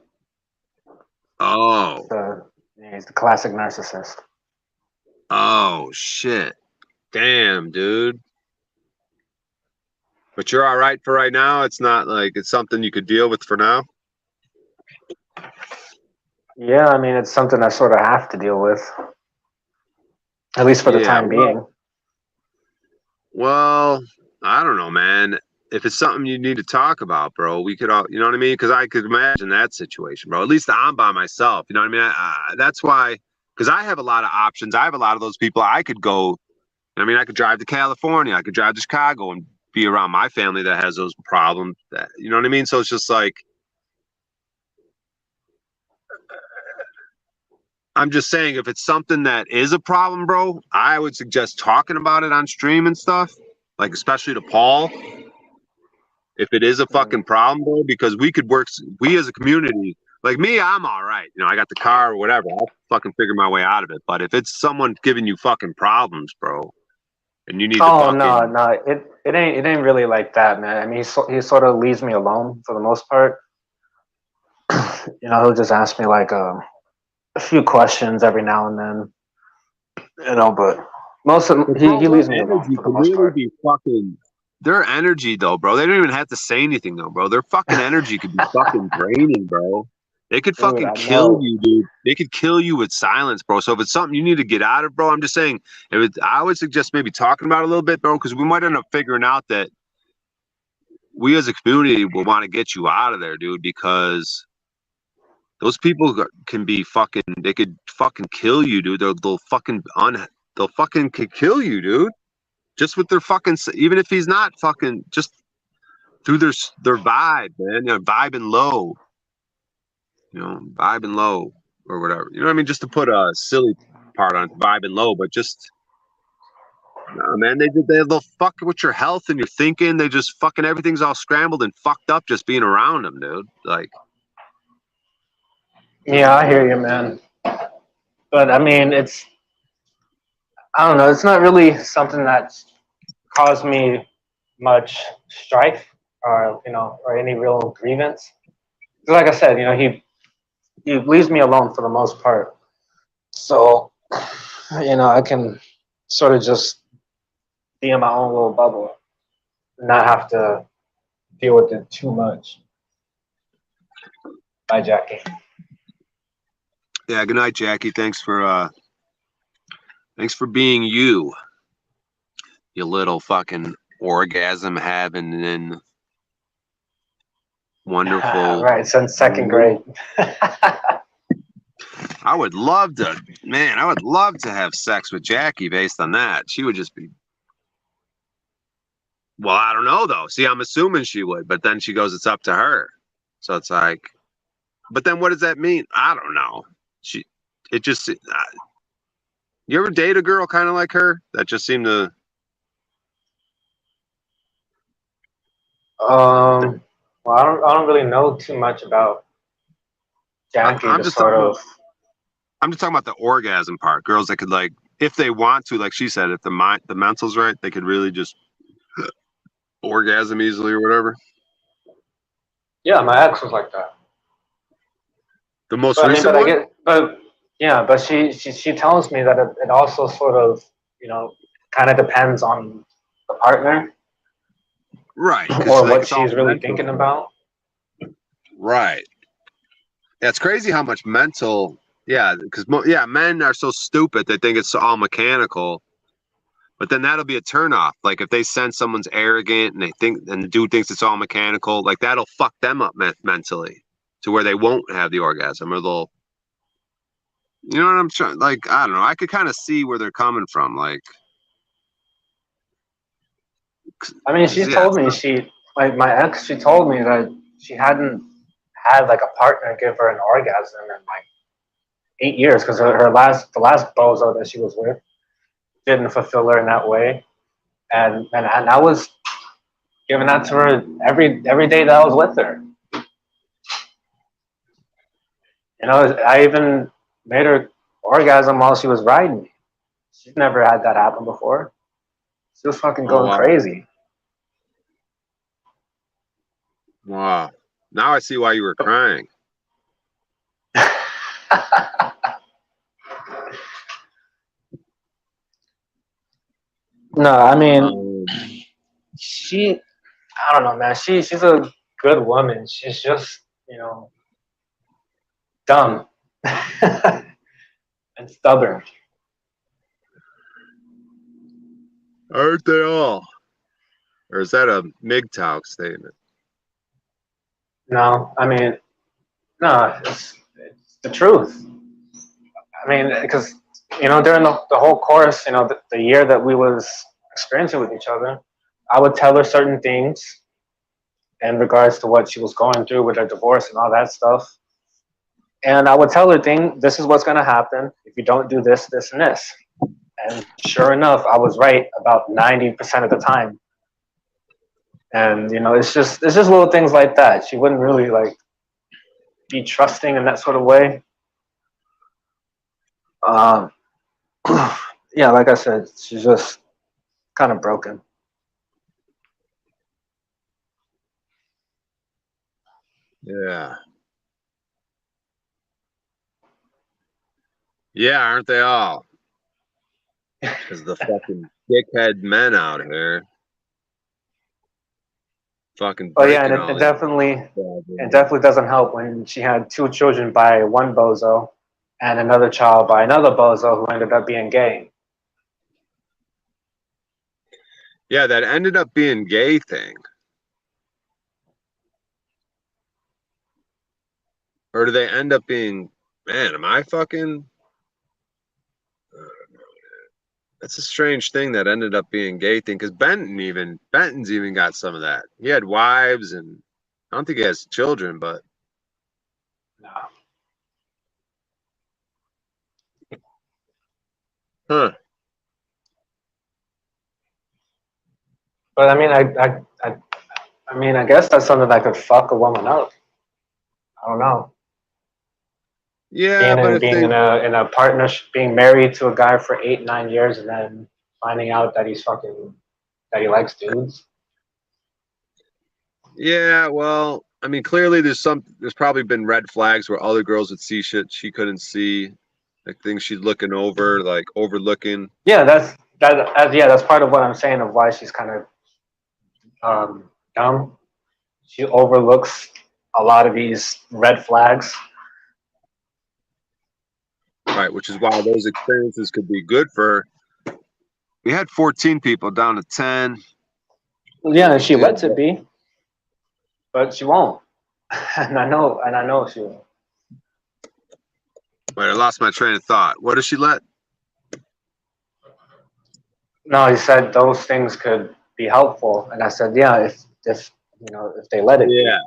Oh. He's the classic narcissist. Oh shit. Damn, dude. But you're all right for right now? It's not like it's something you could deal with for now? Yeah, I mean, it's something I sort of have to deal with. At least for the time being. Well, I don't know, man. If it's something you need to talk about, bro, we could all, you know what I mean? Because I could imagine that situation, bro. At least I'm by myself. You know what I mean? That's why, because I have a lot of options. I have a lot of those people. I could go, I mean, I could drive to California. I could drive to Chicago and be around my family that has those problems. That, you know what I mean? So it's just like, I'm just saying, if it's something that is a problem, bro, I would suggest talking about it on stream and stuff, like especially to Paul. If it is a fucking problem, bro, because we could work, we as a community, like me, I'm all right. You know, I got the car or whatever. I'll fucking figure my way out of it. But if it's someone giving you fucking problems, bro, and you need to fucking... no, it ain't really like that, man. I mean, he sort of leaves me alone for the most part. You know, he'll just ask me like a few questions every now and then. You know, but most of he leaves me alone for the most part. Their energy, though, bro, they don't even have to say anything, though, bro. Their fucking energy could be fucking draining, bro. They could fucking kill you, dude. They could kill you with silence, bro. So if it's something you need to get out of, bro, I'm just saying, I would suggest maybe talking about it a little bit, bro, because we might end up figuring out that we as a community will want to get you out of there, dude, because those people can be fucking, they could fucking kill you, dude. They'll fucking kill you, dude. Just with their fucking, even if he's not fucking, just through their vibe, man. You know, vibing low. You know, vibing low or whatever. You know what I mean? Just to put a silly part on vibing low, but just, man, they'll fuck with your health and your thinking. They just fucking, everything's all scrambled and fucked up just being around them, dude. Like. Yeah, I hear you, man. But I mean, I don't know. It's not really something that's caused me much strife or, you know, or any real grievance. Like I said, you know, he leaves me alone for the most part. So, you know, I can sort of just be in my own little bubble, not have to deal with it too much. Bye, Jackie. Yeah, good night, Jackie. Thanks for being you, you little fucking orgasm having and wonderful. Right, since second grade. I would love to, man. I would love to have sex with Jackie based on that. She would just be. Well, I don't know though. See, I'm assuming she would, but then she goes, "It's up to her." So it's like, but then what does that mean? I don't know. It just. You ever date a girl kind of like her that just seemed to? Well, I don't really know too much about Jackie. I'm To just sort talking of. I'm just talking about the orgasm part. Girls that could like, if they want to, like she said, if the mental's right, they could really just orgasm easily or whatever. Yeah, my ex was like that. The most recent one? But she tells me that it also sort of, kind of depends on the partner, Right. or what she's really thinking about. Right. Yeah, it's crazy how much mental. Yeah, because men are so stupid they think it's all mechanical. But then that'll be a turnoff. Like if they sense someone's arrogant and the dude thinks it's all mechanical, like that'll fuck them up mentally to where they won't have the orgasm or they'll. You know what I'm trying? Like I don't know. I could kind of see where they're coming from. Like, I mean, she told me my ex. She told me that she hadn't had like a partner give her an orgasm in like 8 years because the last bozo that she was with didn't fulfill her in that way, and I was giving that to her every day that I was with her. I even made her orgasm while she was riding me. She's never had that happen before. She was fucking going crazy. Wow. Now I see why you were crying. No, I mean, I don't know, man. She's a good woman. She's just, dumb and stubborn. Aren't they all? Or is that a MGTOW statement? No, I mean, no, it's the truth. I mean, because, during the whole course, the year that we was experiencing with each other, I would tell her certain things in regards to what she was going through with her divorce and all that stuff. And I would tell her, this is what's going to happen if you don't do this, this, and this. And sure enough, I was right about 90% of the time. And, it's just little things like that. She wouldn't really, like, be trusting in that sort of way. Yeah, like I said, she's just kind of broken. Yeah. Yeah, aren't they all? Because the fucking dickhead men out here. Fucking. Oh yeah, and it definitely doesn't help when she had 2 children by one bozo and another child by another bozo who ended up being gay. Yeah, that ended up being gay thing. Or do they end up being, man, am I fucking? That's a strange thing that ended up being gay thing because Benton's even got some of that. He had wives and I don't think he has children, but No. Huh. But I mean, I guess that's something that could fuck a woman up. I don't know. Yeah, being in a partnership, being married to a guy for 8, 9 years, and then finding out that that he likes dudes. Yeah, well, I mean, clearly there's probably been red flags where other girls would see shit she couldn't see, like things she's looking over, like overlooking. Yeah, that's that's part of what I'm saying of why she's kind of dumb. She overlooks a lot of these red flags. Right, which is why those experiences could be good for. We had 14 people down to 10. Well, yeah, and she lets it be, but she won't. And I know she won't. Wait, I lost my train of thought. What does she let? No, he said those things could be helpful, and I said, yeah, if if they let it. Yeah.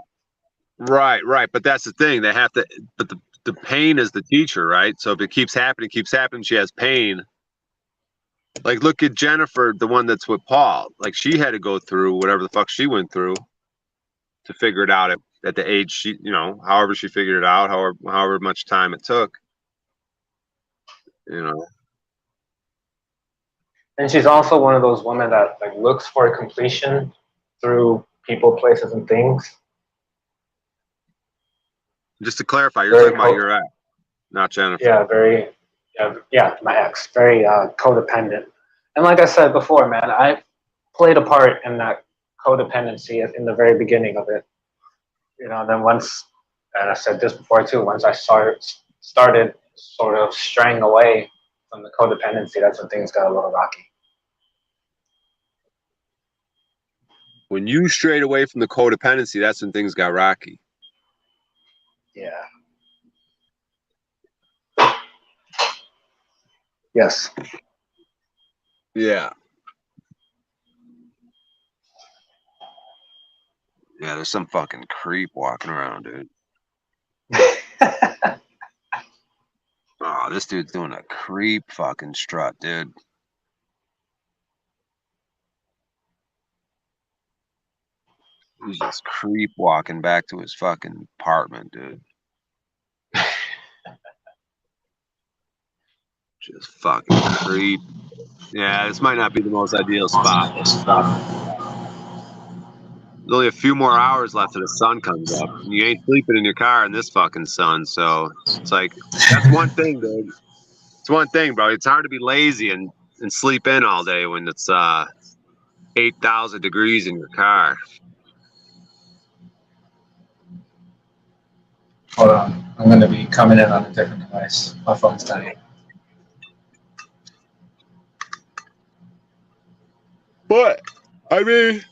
Right. But that's the thing. They have to. But the pain is the teacher, right? So if it keeps happening, she has pain. Like, look at Jennifer, the one that's with Paul. Like, she had to go through whatever the fuck she went through to figure it out at the age she, however she figured it out, however much time it took. And she's also one of those women that like looks for completion through people, places, and things. Just to clarify, you're talking about your ex, not Jennifer. Yeah, my ex, very codependent. And like I said before, man, I played a part in that codependency in the very beginning of it. And then once, and I said this before too, once I started sort of straying away from the codependency, that's when things got a little rocky. When you strayed away from the codependency, that's when things got rocky. Yeah. Yes. Yeah. Yeah, there's some fucking creep walking around, dude. Oh, this dude's doing a creep fucking strut, dude. He's just creep walking back to his fucking apartment, dude. Just fucking creep. Yeah, this might not be the most ideal spot. There's only a few more hours left till the sun comes up. And you ain't sleeping in your car in this fucking sun, so it's like, that's one thing, dude. It's one thing, bro. It's hard to be lazy and sleep in all day when it's 8,000 degrees in your car. Hold on. I'm going to be coming in on a different device. My phone's dying. But, I mean,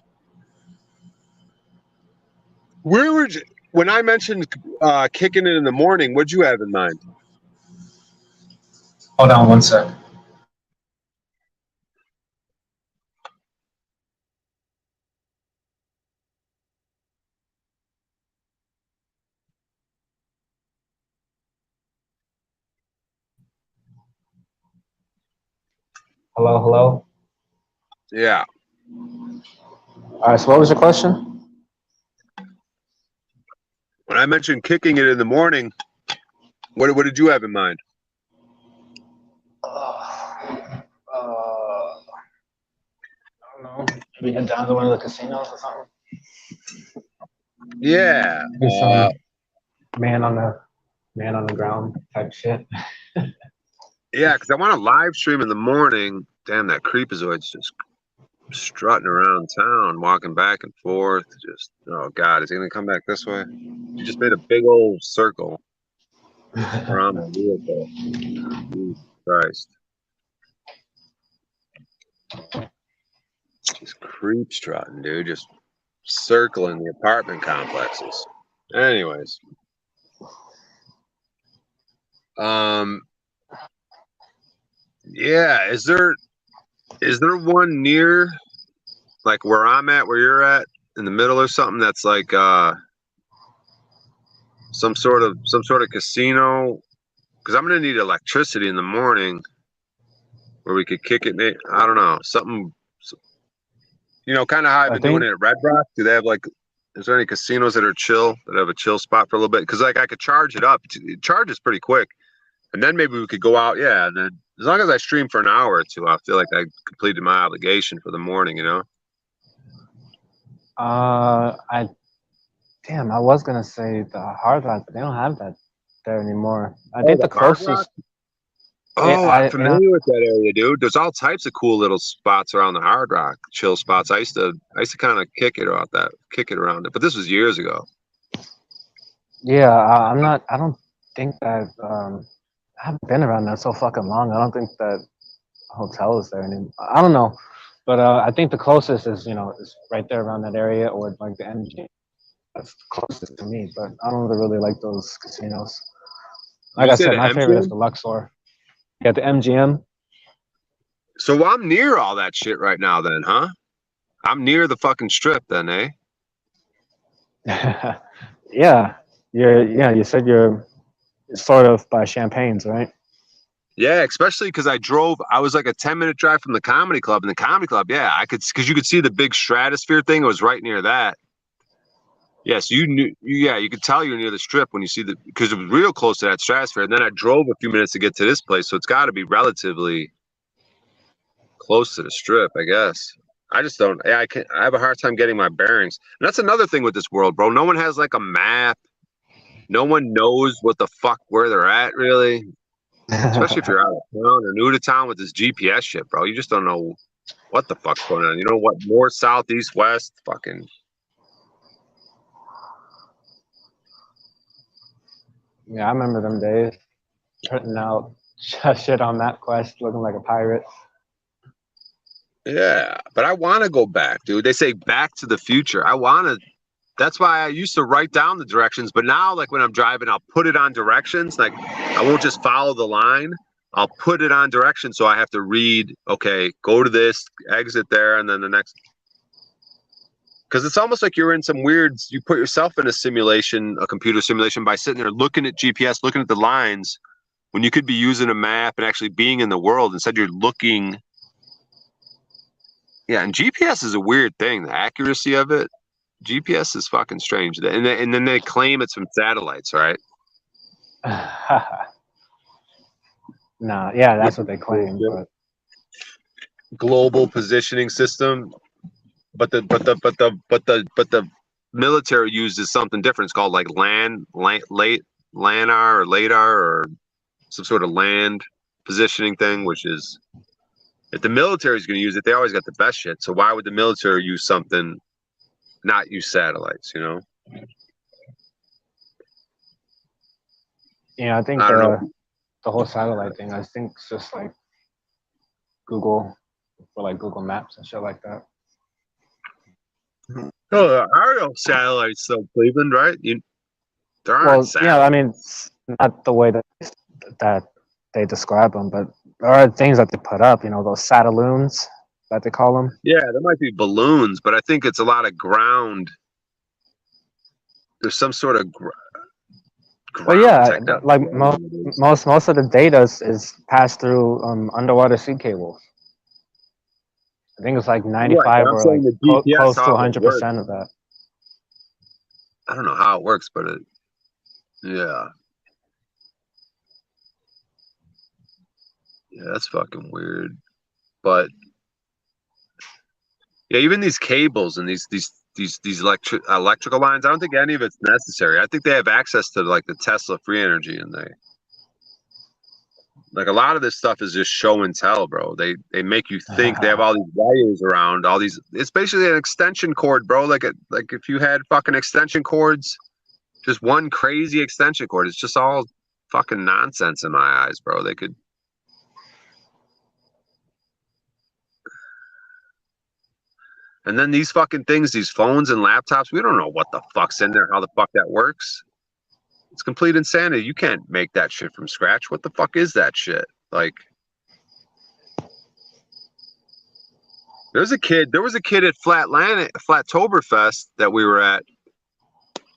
where would you, when I mentioned kicking it in the morning, what'd you have in mind? Hold on one sec. Hello? Yeah. All right, so what was your question? When I mentioned kicking it in the morning, what did you have in mind? I don't know. Maybe head down to one of the casinos or something. Yeah. Some man on the ground type shit. Yeah, because I want to live stream in the morning. Damn, that creepazoid's just strutting around town, walking back and forth. Just, oh God, is he gonna come back this way? He just made a big old circle around the vehicle. Jesus Christ. Just creep strutting, dude. Just circling the apartment complexes. Anyways. Yeah, is there one near like where I'm at, where you're at, in the middle or something that's like some sort of casino? Because I'm gonna need electricity in the morning where we could kick it. I don't know, something, kind of how I've been doing it at Red Rock. Do they have like, is there any casinos that are chill, that have a chill spot for a little bit? Because like I could charge it up. It charges pretty quick, and then maybe we could go out. Yeah, and then as long as I stream for an hour or two, I feel like I completed my obligation for the morning. I was gonna say the Hard Rock, but they don't have that there anymore. I think the closest. Oh, I'm familiar with that area, dude. There's all types of cool little spots around the Hard Rock, chill spots. I used to kind of kick it around it, but this was years ago. Yeah, I'm not. I don't think that. I haven't been around that so fucking long. I don't think that hotel is there anymore. I don't know, but I think the closest is is right there around that area or like the MGM. That's the closest to me, but I don't really like those casinos. Like You I say said, the my favorite is MGM? the Luxor. Yeah, the MGM. So I'm near all that shit right now, then, huh? I'm near the fucking strip, then, eh? Yeah, yeah. You said you're sort of by Champagne's, right? Yeah, especially because I was like a 10-minute drive from the comedy club. And the comedy club, yeah, because you could see the big stratosphere thing. It was right near that. Yeah, so you could tell you're near the strip when you see because it was real close to that stratosphere. And then I drove a few minutes to get to this place. So it's got to be relatively close to the strip, I guess. I just don't, I have a hard time getting my bearings. And that's another thing with this world, bro. No one has like a map. No one knows what the fuck where they're at, really. Especially if you're out of town or new to town with this GPS shit, bro. You just don't know what the fuck's going on. You know what? North, south, east, west, fucking. Yeah, I remember them days. Printing out shit on MapQuest, looking like a pirate. Yeah, but I want to go back, dude. They say back to the future. That's why I used to write down the directions. But now, like when I'm driving, I'll put it on directions. Like I won't just follow the line. I'll put it on directions. So I have to read, okay, go to this, exit there, and then the next. Because it's almost like you're in some weird, you put yourself in a simulation, a computer simulation by sitting there looking at GPS, looking at the lines when you could be using a map and actually being in the world. Instead, you're looking. Yeah, and GPS is a weird thing. The accuracy of it. GPS is fucking strange. And then they claim it's from satellites, right? Nah, yeah, that's what they claim. But global positioning system, but the military uses something different. It's called like LANAR or LADAR or some sort of land positioning thing, which is if the military is going to use it, they always got the best shit. So why would the military use something, not use satellites? You know? yeah, I think I don't know. the whole satellite thing, I think it's just like Google for like Google Maps and shit like that. Oh, there are no satellites, though, Cleveland, right? There aren't satellites. Yeah, I mean, it's not the way that they describe them, but there are things that they put up. Those satelloons that they call them. Yeah, there might be balloons, but I think it's a lot of ground. There's some sort of But yeah, like most of the data is passed through underwater sea cables. I think it's like 95 or like close to 100% of that. I don't know how it works, but yeah, that's fucking weird. But yeah, even these cables and these electrical lines, I don't think any of it's necessary. I think they have access to like the Tesla free energy, and like a lot of this stuff is just show and tell, bro. They make you think. They have all these wires around, all these. It's basically an extension cord, bro. Like if you had fucking extension cords, just one crazy extension cord. It's just all fucking nonsense in my eyes, bro. They could. And then these fucking things, these phones and laptops, we don't know what the fuck's in there, how the fuck that works. It's complete insanity. You can't make that shit from scratch. What the fuck is that shit? Like, there was a kid at Flattoberfest that we were at.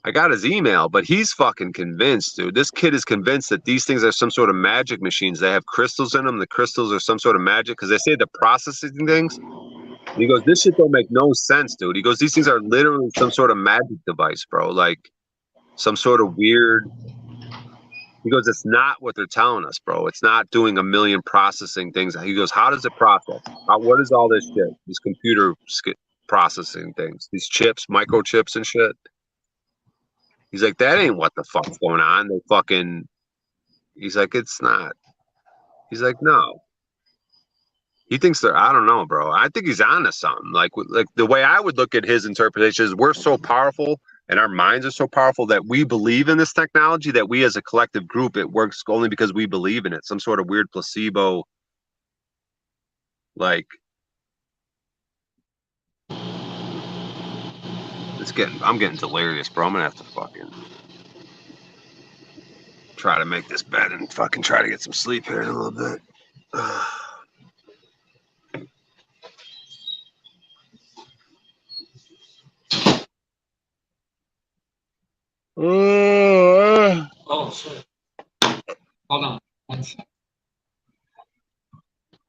I got his email, but he's fucking convinced, dude. This kid is convinced that these things are some sort of magic machines. They have crystals in them. The crystals are some sort of magic because they say the processing things. He goes, this shit don't make no sense, dude. He goes, these things are literally some sort of magic device, bro. Like some sort of weird. He goes, it's not what they're telling us, bro. It's not doing a million processing things. He goes, how does it process? What is all this shit? These computer processing things, these chips, microchips and shit. He's like, that ain't what the fuck's going on. He's like, it's not. He's like, no. He thinks they're. I don't know, bro. I think he's onto something. Like the way I would look at his interpretation is, we're so powerful and our minds are so powerful that we believe in this technology, that we as a collective group, it works only because we believe in it. Some sort of weird placebo. Like, I'm getting delirious, bro. I'm gonna have to fucking try to make this bed and fucking try to get some sleep here in a little bit. Oh shit. Hold on. 1 second.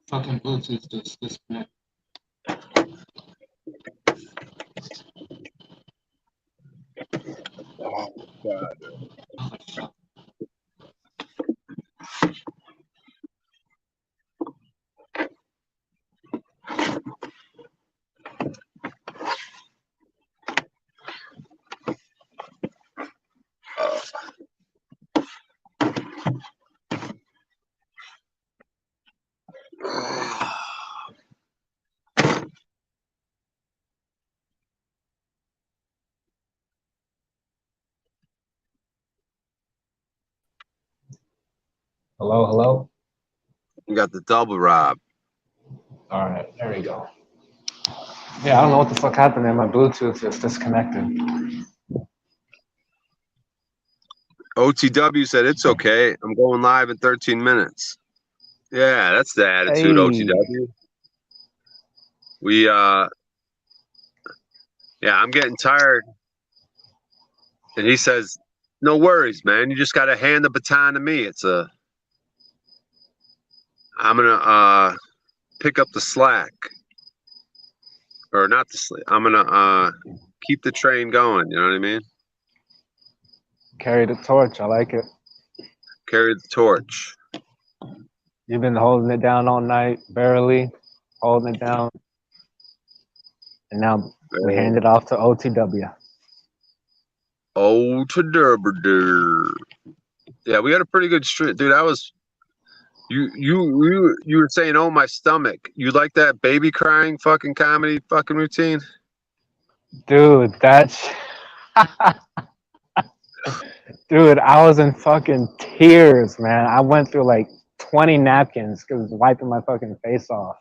Fucking Bluetooth just disconnected. Oh, God. Oh, fuck. Hello, hello. You got the double Rob. All right, there we go. Yeah, I don't know what the fuck happened there. My Bluetooth is disconnected. OTW said it's okay. I'm going live in 13 minutes. Yeah, that's the attitude, Hey. OTW. Yeah, I'm getting tired. And he says, no worries, man. You just got to hand the baton to me. I'm going to pick up the slack. Or not the slack. I'm going to keep the train going. You know what I mean? Carry the torch. I like it. Carry the torch. You've been holding it down all night, barely holding it down. And now we hand it off to OTW. Oh, to Derber. Yeah, we had a pretty good streak, dude. I was you were saying, oh, my stomach. You like that baby crying fucking comedy fucking routine? Dude, that's dude, I was in fucking tears, man. I went through like 20 napkins because wiping my fucking face off.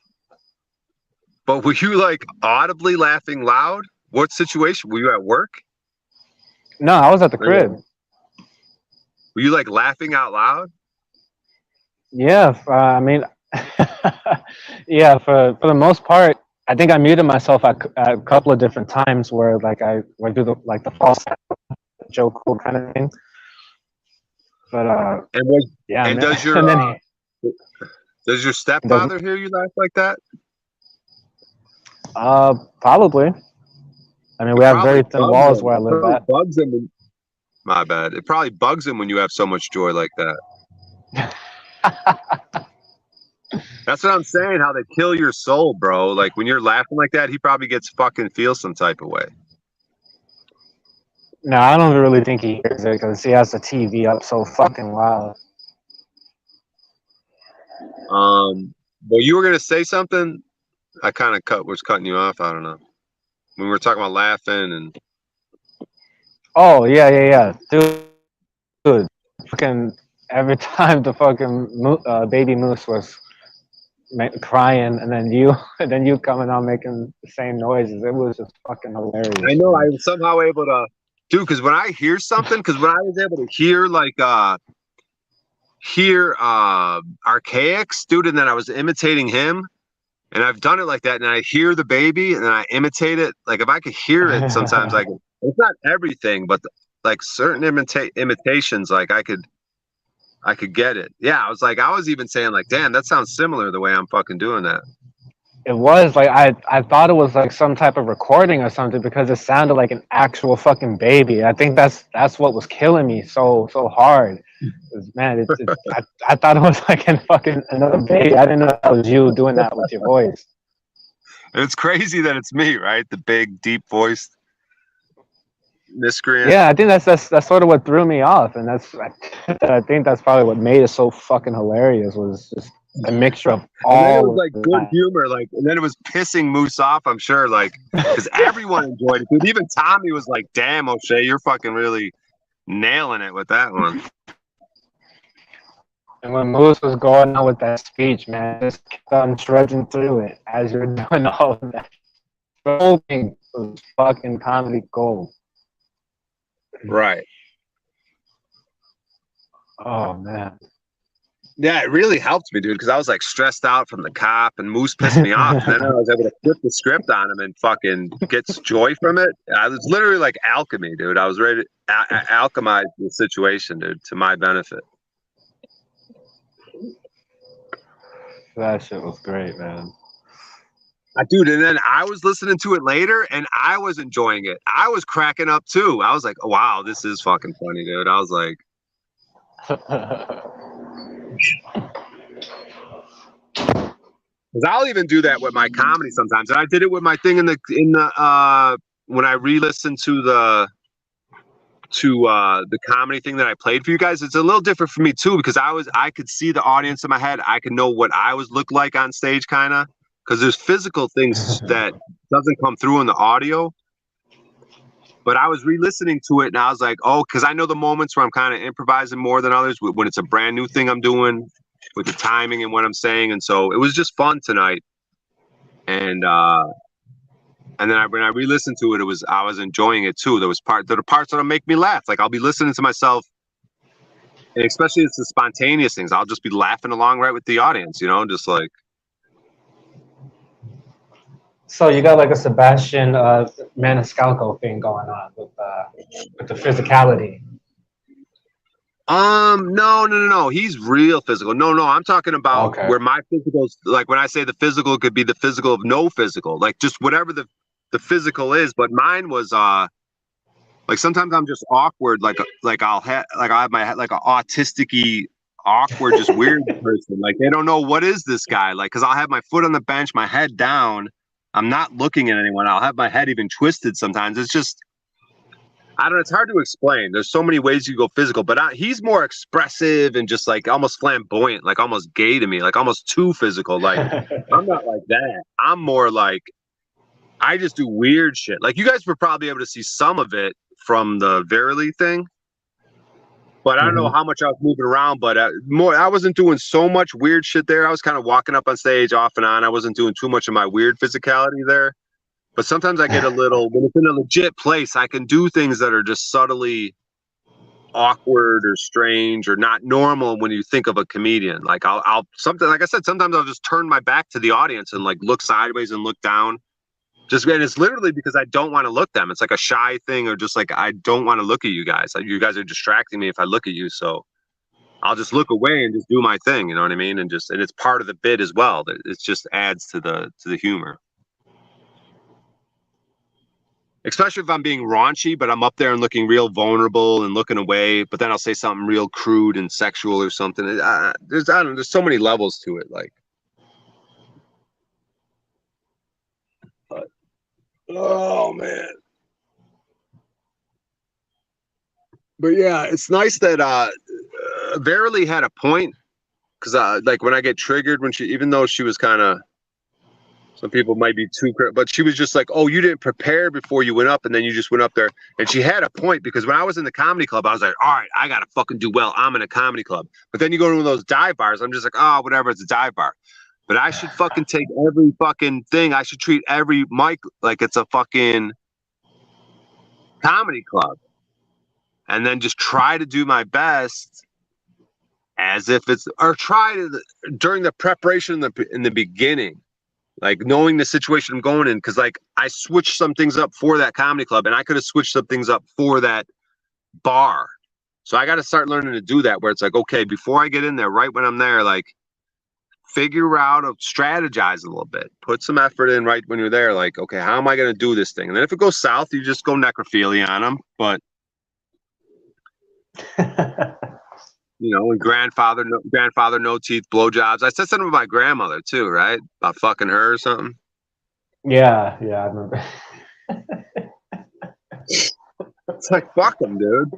But were you like audibly laughing loud? What situation? Were you at work? No, I was at the crib. Were you like laughing out loud? Yeah, I mean, yeah, for the most part, I think I muted myself at a couple of different times where like I would do the false joke kind of thing. But yeah, and man. does your and then does your stepfather hear you laugh like that? Probably. I mean, we have very thin walls where I live at. Bugs him. My bad. It probably bugs him when you have so much joy like that. That's what I'm saying. How they kill your soul, bro. Like when you're laughing like that, he probably gets fucking feel some type of way. No, I don't really think he hears it because he has the TV up so fucking loud. But you were gonna say something. I kind of was cutting you off. I don't know. When we were talking about laughing and. Oh yeah, dude. Fucking every time the fucking baby moose was crying, and then you coming on making the same noises, it was just fucking hilarious. I know. I was somehow able to, dude. Because when I hear something, because when I was able to hear Archaics, dude, and then I was imitating him. And I've done it like that, and I hear the baby, and then I imitate it. Like if I could hear it, sometimes I can. It's not everything, but like certain imitations, like I could get it. Yeah, I was even saying like, damn, that sounds similar the way I'm fucking doing that. It was like I thought it was like some type of recording or something because it sounded like an actual fucking baby. I think that's what was killing me so hard. Man, I thought it was like another baby. I didn't know that was you doing that with your voice. And it's crazy that it's me, right? The big, deep voiced miscreant. Yeah, I think that's sort of what threw me off, and I think that's probably what made it so fucking hilarious. Was just a mixture of And then it was all like of good that. humor, like, and then it was pissing Moose off, I'm sure, like, because everyone enjoyed it. Dude, even Tommy was like, "Damn, O'Shea, you're fucking really nailing it with that one." And when Moose was going on with that speech, man, just kept on trudging through it as you're doing all of that. The whole thing was fucking comedy gold. Right. Oh man. Yeah, it really helped me, dude, because I was like stressed out from the cop, and Moose pissed me off. And then I was able to flip the script on him and fucking get joy from it. I was literally like alchemy, dude. I was ready to alchemize the situation, dude, to my benefit. That shit was great, man. Dude, and then I was listening to it later, and I was enjoying it. I was cracking up too. I was like, oh, "Wow, this is fucking funny, dude." I was like, because I'll even do that with my comedy sometimes. And I did it with my thing in the when I re-listened to the comedy thing that I played for you guys. It's a little different for me too, because I could see the audience in my head. I could know what I was look like on stage, kind of, because there's physical things that doesn't come through in the audio. But I was re-listening to it, and I was like, oh, because I know the moments where I'm kind of improvising more than others when it's a brand new thing I'm doing with the timing and what I'm saying. And so it was just fun tonight. And then when I re-listened to it, I was enjoying it too. There are parts that'll make me laugh. Like I'll be listening to myself, and especially it's the spontaneous things. I'll just be laughing along right with the audience, you know, just like. So you got like a Sebastian Maniscalco thing going on with the physicality. No. He's real physical. No. I'm talking about where my physicals, like when I say the physical could be the physical of no physical, like just whatever the physical is. But mine was like sometimes I'm just awkward, I'll have my head like an autistic-y, awkward, just weird person. Like they don't know what is this guy, like, because I'll have my foot on the bench, my head down. I'm not looking at anyone. I'll have my head even twisted sometimes. It's just, I don't know. It's hard to explain. There's so many ways you go physical, but he's more expressive and just like almost flamboyant, like almost gay to me, like almost too physical. Like I'm not like that. I'm more like, I just do weird shit. Like you guys were probably able to see some of it from the Verily thing, but I don't know how much I was moving around. But I wasn't doing so much weird shit there. I was kind of walking up on stage off and on. I wasn't doing too much of my weird physicality there. But sometimes I get a little, when it's in a legit place, I can do things that are just subtly awkward or strange or not normal when you think of a comedian. Like I'll something, like I said, sometimes I'll just turn my back to the audience and like look sideways and look down. And it's literally because I don't want to look them. It's like a shy thing, or just like I don't want to look at you guys. Like you guys are distracting me if I look at you, so I'll just look away and just do my thing. You know what I mean? And it's part of the bit as well. It just adds to the humor. Especially if I'm being raunchy, but I'm up there and looking real vulnerable and looking away. But then I'll say something real crude and sexual or something. There's so many levels to it. Like, but, oh man. But yeah, it's nice that Verily had a point, because like when I get triggered, even though she was kind of, some people might be too, but she was just like, oh, you didn't prepare before you went up, and then you just went up there. And she had a point, because when I was in the comedy club, I was like, all right, I got to fucking do well. I'm in a comedy club. But then you go to one of those dive bars, I'm just like, oh, whatever, it's a dive bar. But I should fucking take every fucking thing. I should treat every mic like it's a fucking comedy club. And then just try to do my best as if it's, or try to, during the preparation in the beginning, like knowing the situation I'm going in, because like I switched some things up for that comedy club, and I could have switched some things up for that bar. So I got to start learning to do that, where it's like, okay, before I get in there, right when I'm there, like figure out, strategize a little bit, put some effort in right when you're there. Like, okay, how am I going to do this thing? And then if it goes south, you just go necrophilia on them. But you know, and grandfather no teeth blowjobs. I said something with my grandmother too, right? About fucking her or something. Yeah, I remember. It's like, fuck them, dude.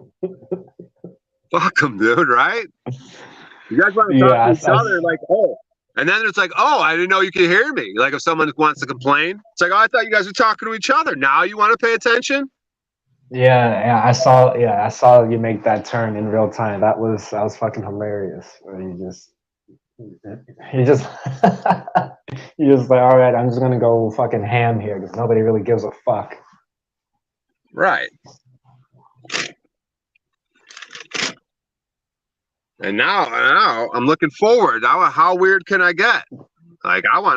Fuck them, dude, right? You guys want to talk to each other, like, oh. And then it's like, oh, I didn't know you could hear me. Like if someone wants to complain, it's like, oh, I thought you guys were talking to each other. Now you want to pay attention? Yeah, I saw. Yeah, I saw you make that turn in real time. That was fucking hilarious. You just you just like, all right, I'm just gonna go fucking ham here because nobody really gives a fuck. Right. And now I'm looking forward. How weird can I get? Like I'm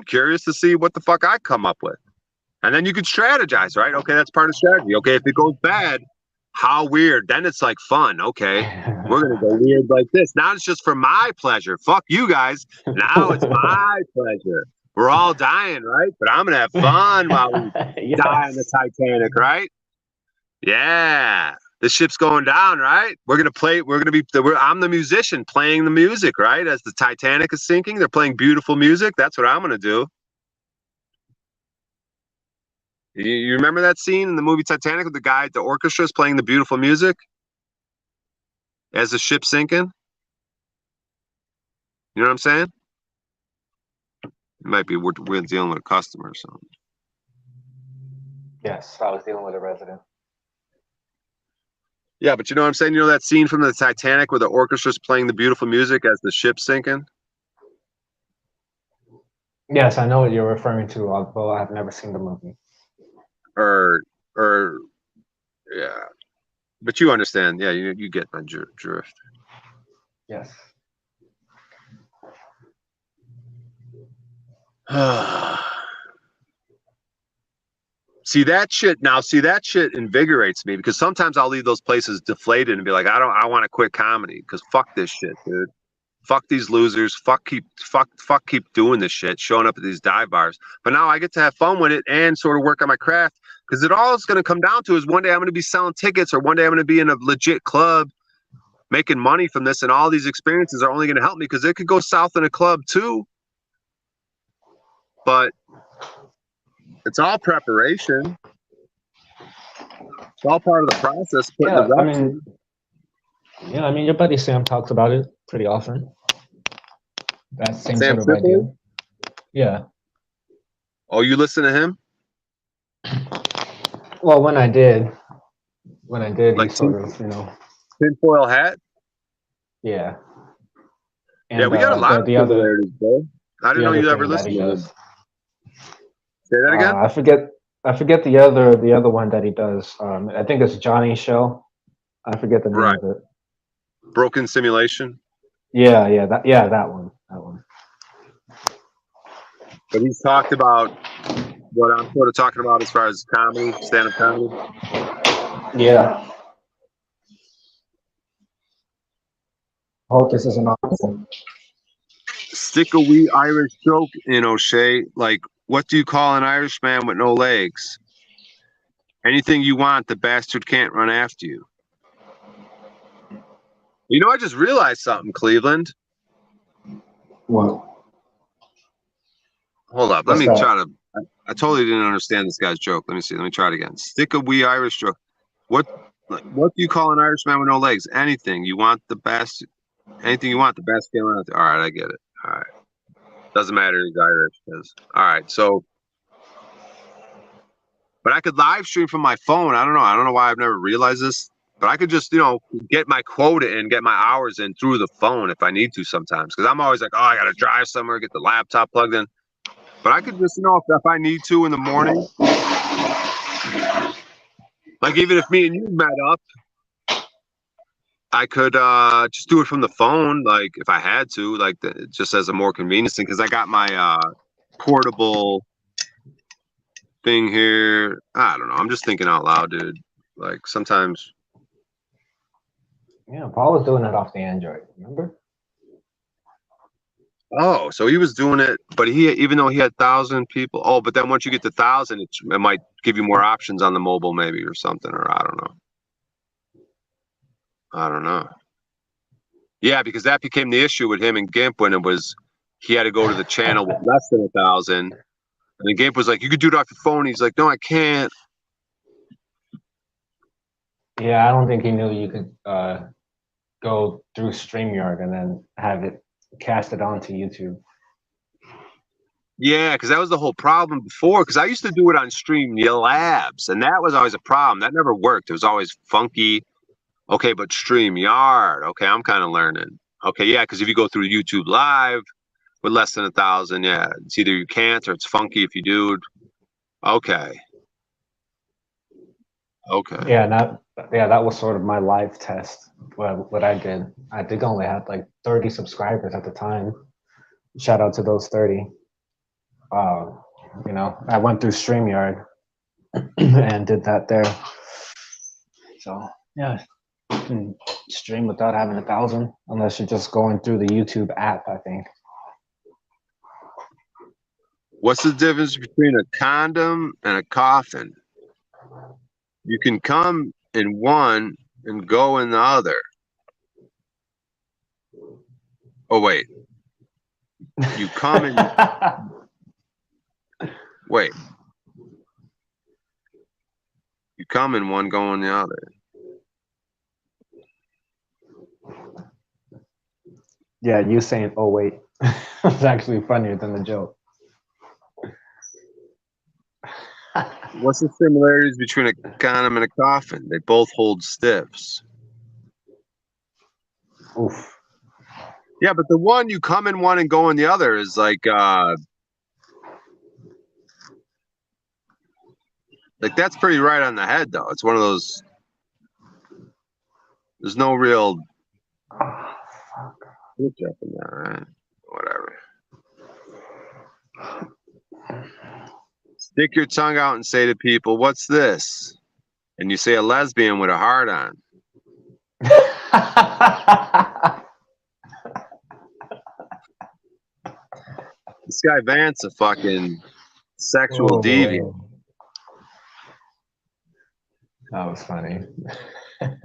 curious to see what the fuck I come up with. And then you can strategize, right? Okay, that's part of strategy. Okay, if it goes bad, how weird? Then it's like fun. Okay, we're gonna go weird like this. Now it's just for my pleasure. Fuck you guys. Now it's my pleasure. We're all dying, right? But I'm gonna have fun while we Yes. die on the Titanic, right? Yeah. The ship's going down, right? I'm the musician playing the music, right? As the Titanic is sinking, they're playing beautiful music. That's what I'm gonna do. You remember that scene in the movie Titanic with the guy at the orchestra is playing the beautiful music as the ship's sinking? You know what I'm saying? It might be we're dealing with a customer or something. Yes, I was dealing with a resident. Yeah, but you know what I'm saying? You know that scene from the Titanic where the orchestra's playing the beautiful music as the ship's sinking? Yes, I know what you're referring to, although I've never seen the movie. Or yeah. But you understand. Yeah, you get my drift. Yes. See that shit invigorates me because sometimes I'll leave those places deflated and be like, I want to quit comedy because fuck this shit, dude. Fuck these losers. Fuck keep doing this shit, showing up at these dive bars. But now I get to have fun with it and sort of work on my craft because it all is going to come down to is one day I'm going to be selling tickets or one day I'm going to be in a legit club making money from this, and all these experiences are only going to help me because it could go south in a club too. But it's all preparation. It's all part of the process. I mean, your buddy Sam talks about it pretty often. That same Sam sort of idea. Yeah. Oh, you listen to him? Well, when I did, Like he sort of, tinfoil hat. Yeah. And, yeah, we got a lot of similarities, bro. I didn't know you ever listened to him. Say that again. I forget the other one that he does. I think it's Johnny's show. I forget the name of it. Broken Simulation. Yeah, that one. But he's talked about what I'm sort of talking about as far as comedy, stand-up comedy. Yeah. I hope this isn't awful. Stick a wee Irish joke in, O'Shea. Like, what do you call an Irishman with no legs? Anything you want, the bastard can't run after you. You know, I just realized something, Cleveland. What? Hold up. Let me try to. I totally didn't understand this guy's joke. Let me see. Let me try it again. Stick a wee Irish joke. What do you call an Irishman with no legs? Anything you want, the bastard. Anything you want, the bastard can't run after you. All right, I get it. All right. Doesn't matter. He's Irish. All right. So. But I could live stream from my phone. I don't know why I've never realized this. But I could just, get my quota in, get my hours in through the phone if I need to sometimes. Because I'm always like, oh, I got to drive somewhere, get the laptop plugged in. But I could just, if I need to in the morning, like even if me and you met up, I could just do it from the phone, like if I had to, like just as a more convenience thing. Because I got my portable thing here. I don't know. I'm just thinking out loud, dude. Like sometimes. Yeah, Paul was doing it off the Android. Remember? Oh, so he was doing it, but even though he had 1,000 people. Oh, but then once you get to 1,000, it might give you more options on the mobile, maybe or something, or I don't know. Yeah, because that became the issue with him and Gimp when he had to go to the channel with less than 1,000. And then Gimp was like, you could do it off your phone. He's like, no, I can't. Yeah, I don't think he knew you could go through StreamYard and then have it cast it onto YouTube. Yeah, because that was the whole problem before. Because I used to do it on Streamlabs, and that was always a problem. That never worked. It was always funky. Okay, but StreamYard. Okay, I'm kind of learning. Okay, yeah, because if you go through YouTube Live with less than 1,000, yeah, it's either you can't or it's funky if you do. Okay. Okay. Yeah, that was sort of my live test. What I did, I think I only had like 30 subscribers at the time. Shout out to those 30. You know, I went through StreamYard and did that there. So yeah, you can stream without having 1,000 unless you're just going through the YouTube app, I think. What's the difference between a condom and a coffin? You can come in one and go in the other. Oh, wait. You come in. Wait. You come in one, go in the other. Yeah, you saying, oh, wait. It's actually funnier than the joke. What's the similarities between a condom and a coffin? They both hold stiffs. Oof. Yeah, but the one you come in one and go in the other is like that's pretty right on the head though. It's one of those. There's no real switch up in there, right? Whatever. Stick your tongue out and say to people, "What's this?" And you say a lesbian with a heart on. This guy Vance a fucking sexual deviant. That was funny. Can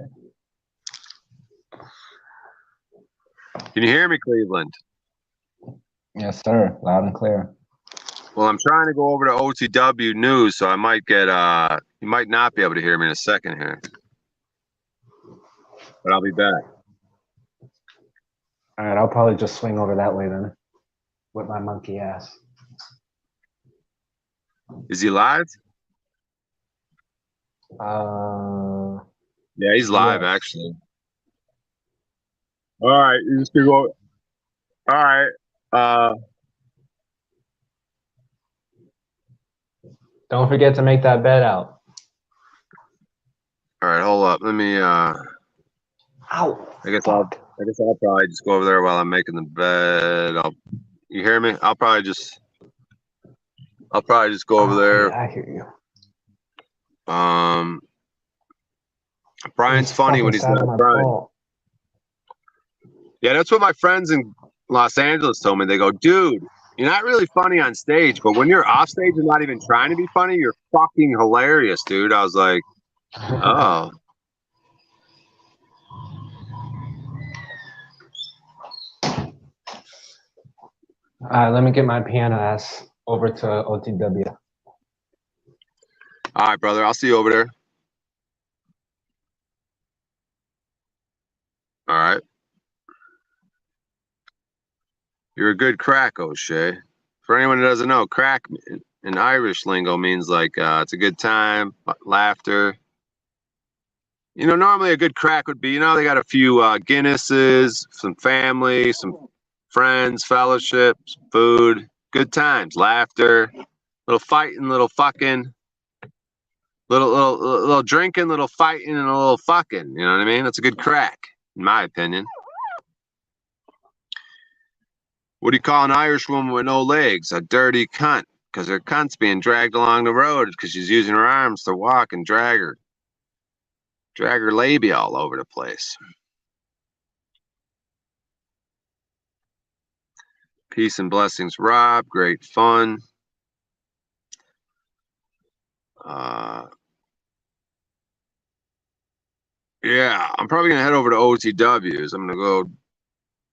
you hear me, Cleveland? Yes, sir. Loud and clear. Well, I'm trying to go over to OTW News, so I might get you might not be able to hear me in a second here. But I'll be back. All right, I'll probably just swing over that way then with my monkey ass. Is he live? Yeah, he's live actually. All right, you just gonna go. All right. Don't forget to make that bed out. All right, hold up. Let me Ow. I guess I'll probably just go over there while I'm making the bed. You hear me? I'll probably just go over there. Yeah, I hear you. Brian's funny when he's not crying. Yeah, that's what my friends in Los Angeles told me. They go, dude, you're not really funny on stage, but when you're off stage and not even trying to be funny, you're fucking hilarious, dude. I was like, oh. Let me get my piano ass over to OTW. All right, brother. I'll see you over there. All right. You're a good crack, O'Shea. For anyone who doesn't know, crack in Irish lingo means like it's a good time, laughter. You know, normally a good crack would be, you know, they got a few Guinnesses, some family, some friends, fellowship, food, good times, laughter, little fighting, little fucking, little drinking, little fighting, and a little fucking. You know what I mean? That's a good crack, in my opinion. What do you call an Irish woman with no legs? A dirty cunt, because her cunt's being dragged along the road because she's using her arms to walk and drag her labia all over the place. Peace and blessings, Rob. Great fun. Yeah, I'm probably gonna head over to OTWs. I'm gonna go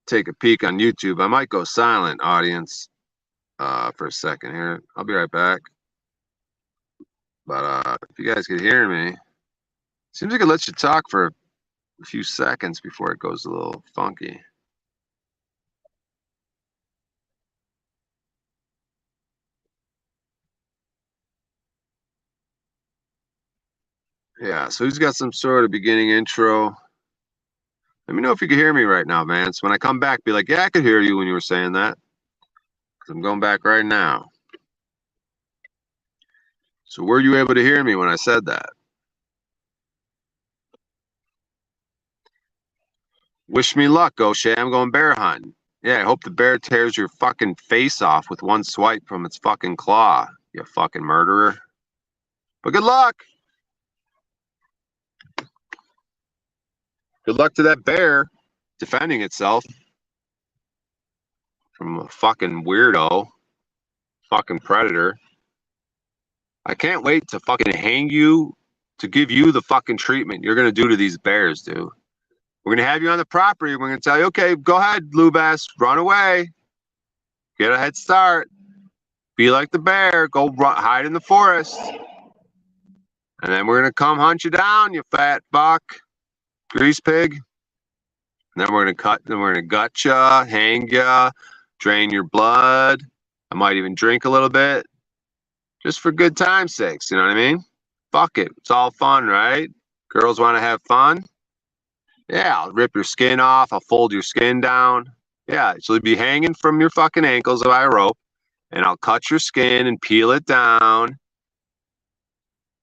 take a peek on YouTube. I might go silent, audience, for a second here. I'll be right back. But if you guys could hear me, seems like it lets you talk for a few seconds before it goes a little funky. Yeah, so he's got some sort of beginning intro. Let me know if you can hear me right now, Vance. When I come back, be like, yeah, I could hear you when you were saying that. 'Cause I'm going back right now. So were you able to hear me when I said that? Wish me luck, O'Shea. I'm going bear hunting. Yeah, I hope the bear tears your fucking face off with one swipe from its fucking claw, you fucking murderer. But good luck. Good luck to that bear defending itself from a fucking weirdo, fucking predator. I can't wait to fucking hang you to give you the fucking treatment you're gonna do to these bears, dude. We're gonna have you on the property. We're gonna tell you, okay, go ahead, Lubas, run away, get a head start, be like the bear, go hide in the forest, and then we're gonna come hunt you down, you fat buck, grease pig. And then we're gonna gut you, hang you, drain your blood. I might even drink a little bit, just for good time's sakes. You know what I mean? Fuck it, it's all fun, right? Girls want to have fun. Yeah, I'll rip your skin off. I'll fold your skin down. Yeah, you'll be hanging from your fucking ankles by a rope, and I'll cut your skin and peel it down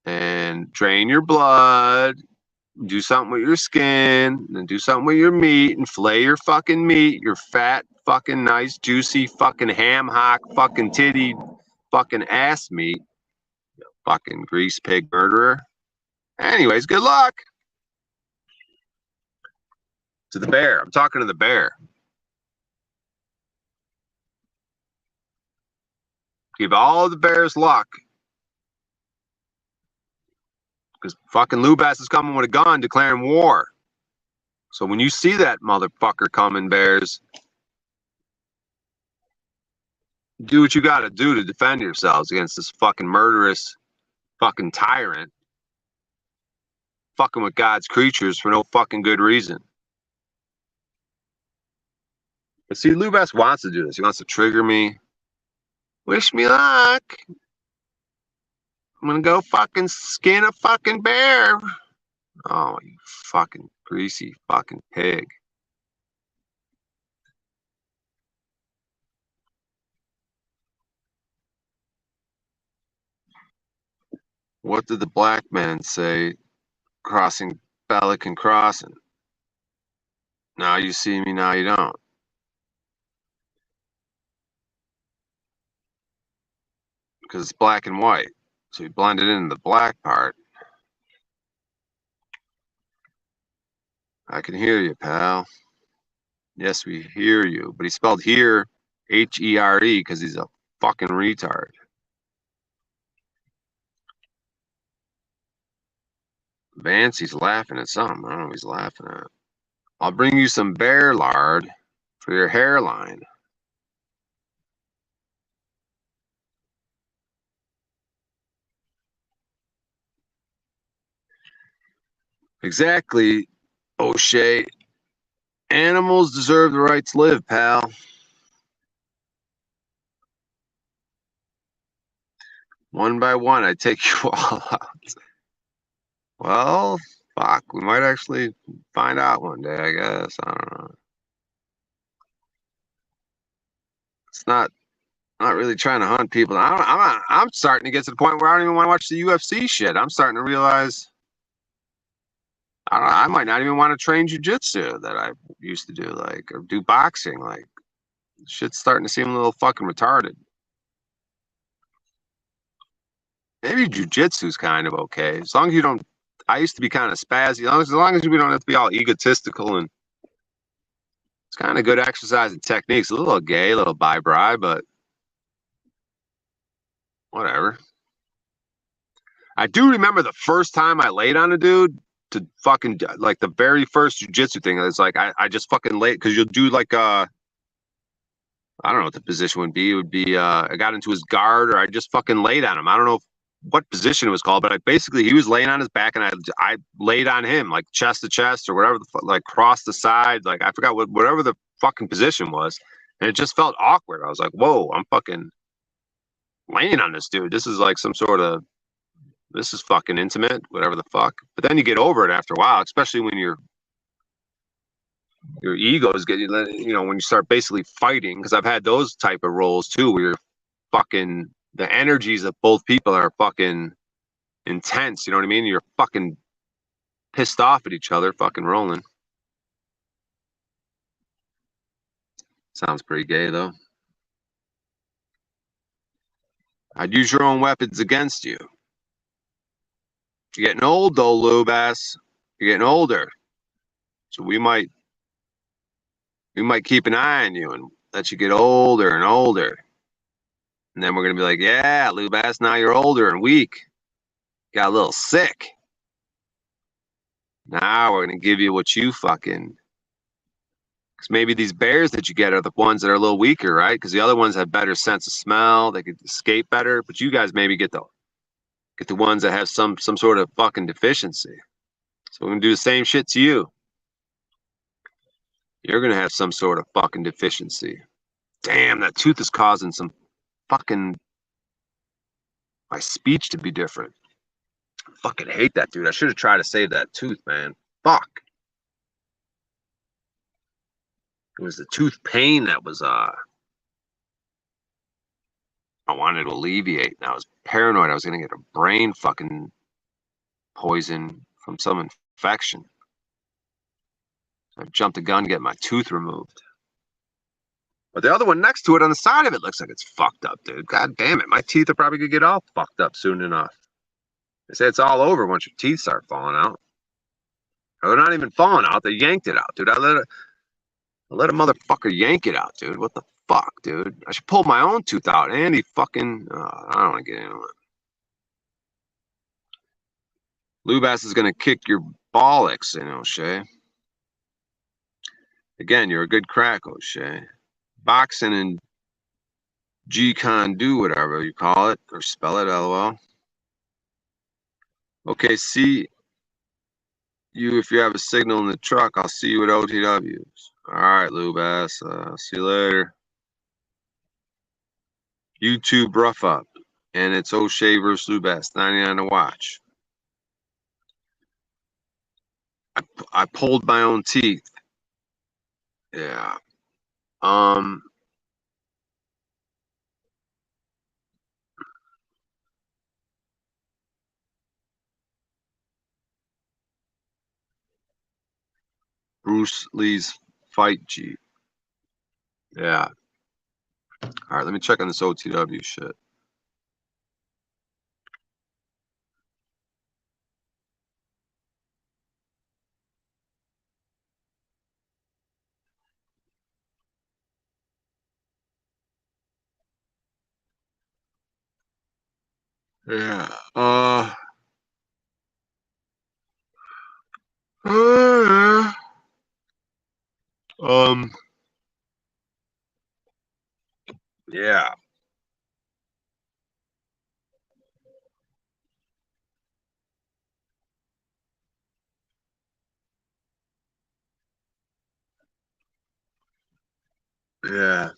and drain your blood. Do something with your skin, and do something with your meat, and fillet your fucking meat, your fat, fucking nice, juicy, fucking ham hock, fucking titty, fucking ass meat. You fucking grease pig murderer. Anyways, good luck. To the bear. I'm talking to the bear. Give all the bears luck. Because fucking Lubas is coming with a gun declaring war. So when you see that motherfucker coming, bears, do what you gotta do to defend yourselves against this fucking murderous fucking tyrant fucking with God's creatures for no fucking good reason. But see, Lubas wants to do this. He wants to trigger me. Wish me luck. I'm gonna go fucking skin a fucking bear. Oh, you fucking greasy fucking pig. What did the black man say crossing Pelican Crossing? Now you see me, now you don't. Because it's black and white. So he blended in the black part. I can hear you, pal. Yes, we hear you. But he spelled here H-E-R-E because he's a fucking retard. Vance, he's laughing at something. I don't know what he's laughing at. I'll bring you some bear lard for your hairline. Exactly, O'Shea. Animals deserve the right to live, pal. One by one, I take you all out. Well, fuck, we might actually find out one day, I guess. I don't know. It's not really trying to hunt people. I'm starting to get to the point where I don't even want to watch the UFC shit. I'm starting to realize I don't know, I might not even want to train jujitsu that I used to do, like, or do boxing. Like, shit's starting to seem a little fucking retarded. Maybe jujitsu's kind of okay. As long as you don't, I used to be kind of spazzy. As long as we don't have to be all egotistical, and it's kind of good exercise and techniques. A little gay, a little bi-bri, but whatever. I do remember the first time I laid on a dude to fucking, like, the very first jujitsu thing. It's like I just fucking laid, because you'll do like I don't know what the position would be. It would be I got into his guard, or I just fucking laid on him. I don't know if what position it was called, but basically he was laying on his back and I laid on him like chest to chest or whatever, like cross the side, like I forgot whatever the fucking position was, and it just felt awkward. I was like, whoa, I'm fucking laying on this dude. This is like this is fucking intimate, whatever the fuck. But then you get over it after a while, especially when your ego is getting, when you start basically fighting. Because I've had those type of roles too, where you're fucking the energies of both people are fucking intense. You know what I mean? You're fucking pissed off at each other, fucking rolling. Sounds pretty gay though. I'd use your own weapons against you. You're getting old though, Lube-ass. You're getting older. So we might keep an eye on you and let you get older and older. And then we're gonna be like, yeah, Lube-ass, now you're older and weak. Got a little sick. Now we're gonna give you what you fucking. Because maybe these bears that you get are the ones that are a little weaker, right? Because the other ones have better sense of smell, they could escape better. But you guys maybe get the ones that have some sort of fucking deficiency. So we're gonna do the same shit to you. You're gonna have some sort of fucking deficiency. Damn, that tooth is causing some fucking my speech to be different. I fucking hate that dude. I should have tried to save that tooth, man. Fuck. It was the tooth pain that was I wanted to alleviate. And I was paranoid I was gonna get a brain fucking poison from some infection. So I jumped the gun to get my tooth removed. But the other one next to it on the side of it looks like it's fucked up, dude. God damn it. My teeth are probably gonna get all fucked up soon enough. They say it's all over once your teeth start falling out. Or they're not even falling out. They yanked it out, dude. I let a motherfucker yank it out, dude. What the fuck, dude? I should pull my own tooth out. And he fucking... I don't want to get into it. Lube-ass is going to kick your bollocks in, O'Shea. Again, you're a good crack, O'Shea. Boxing and G-Con do whatever you call it. Or spell it, LOL. Okay, see you if you have a signal in the truck. I'll see you at OTWs. All right, Lube-ass. See you later. YouTube rough up. And it's O'Shea versus Lube-ass. 99 to watch. I pulled my own teeth. Yeah. Bruce Lee's fight Jeep. Yeah. All right, let me check on this OTW shit. Yeah. Yeah. Yeah.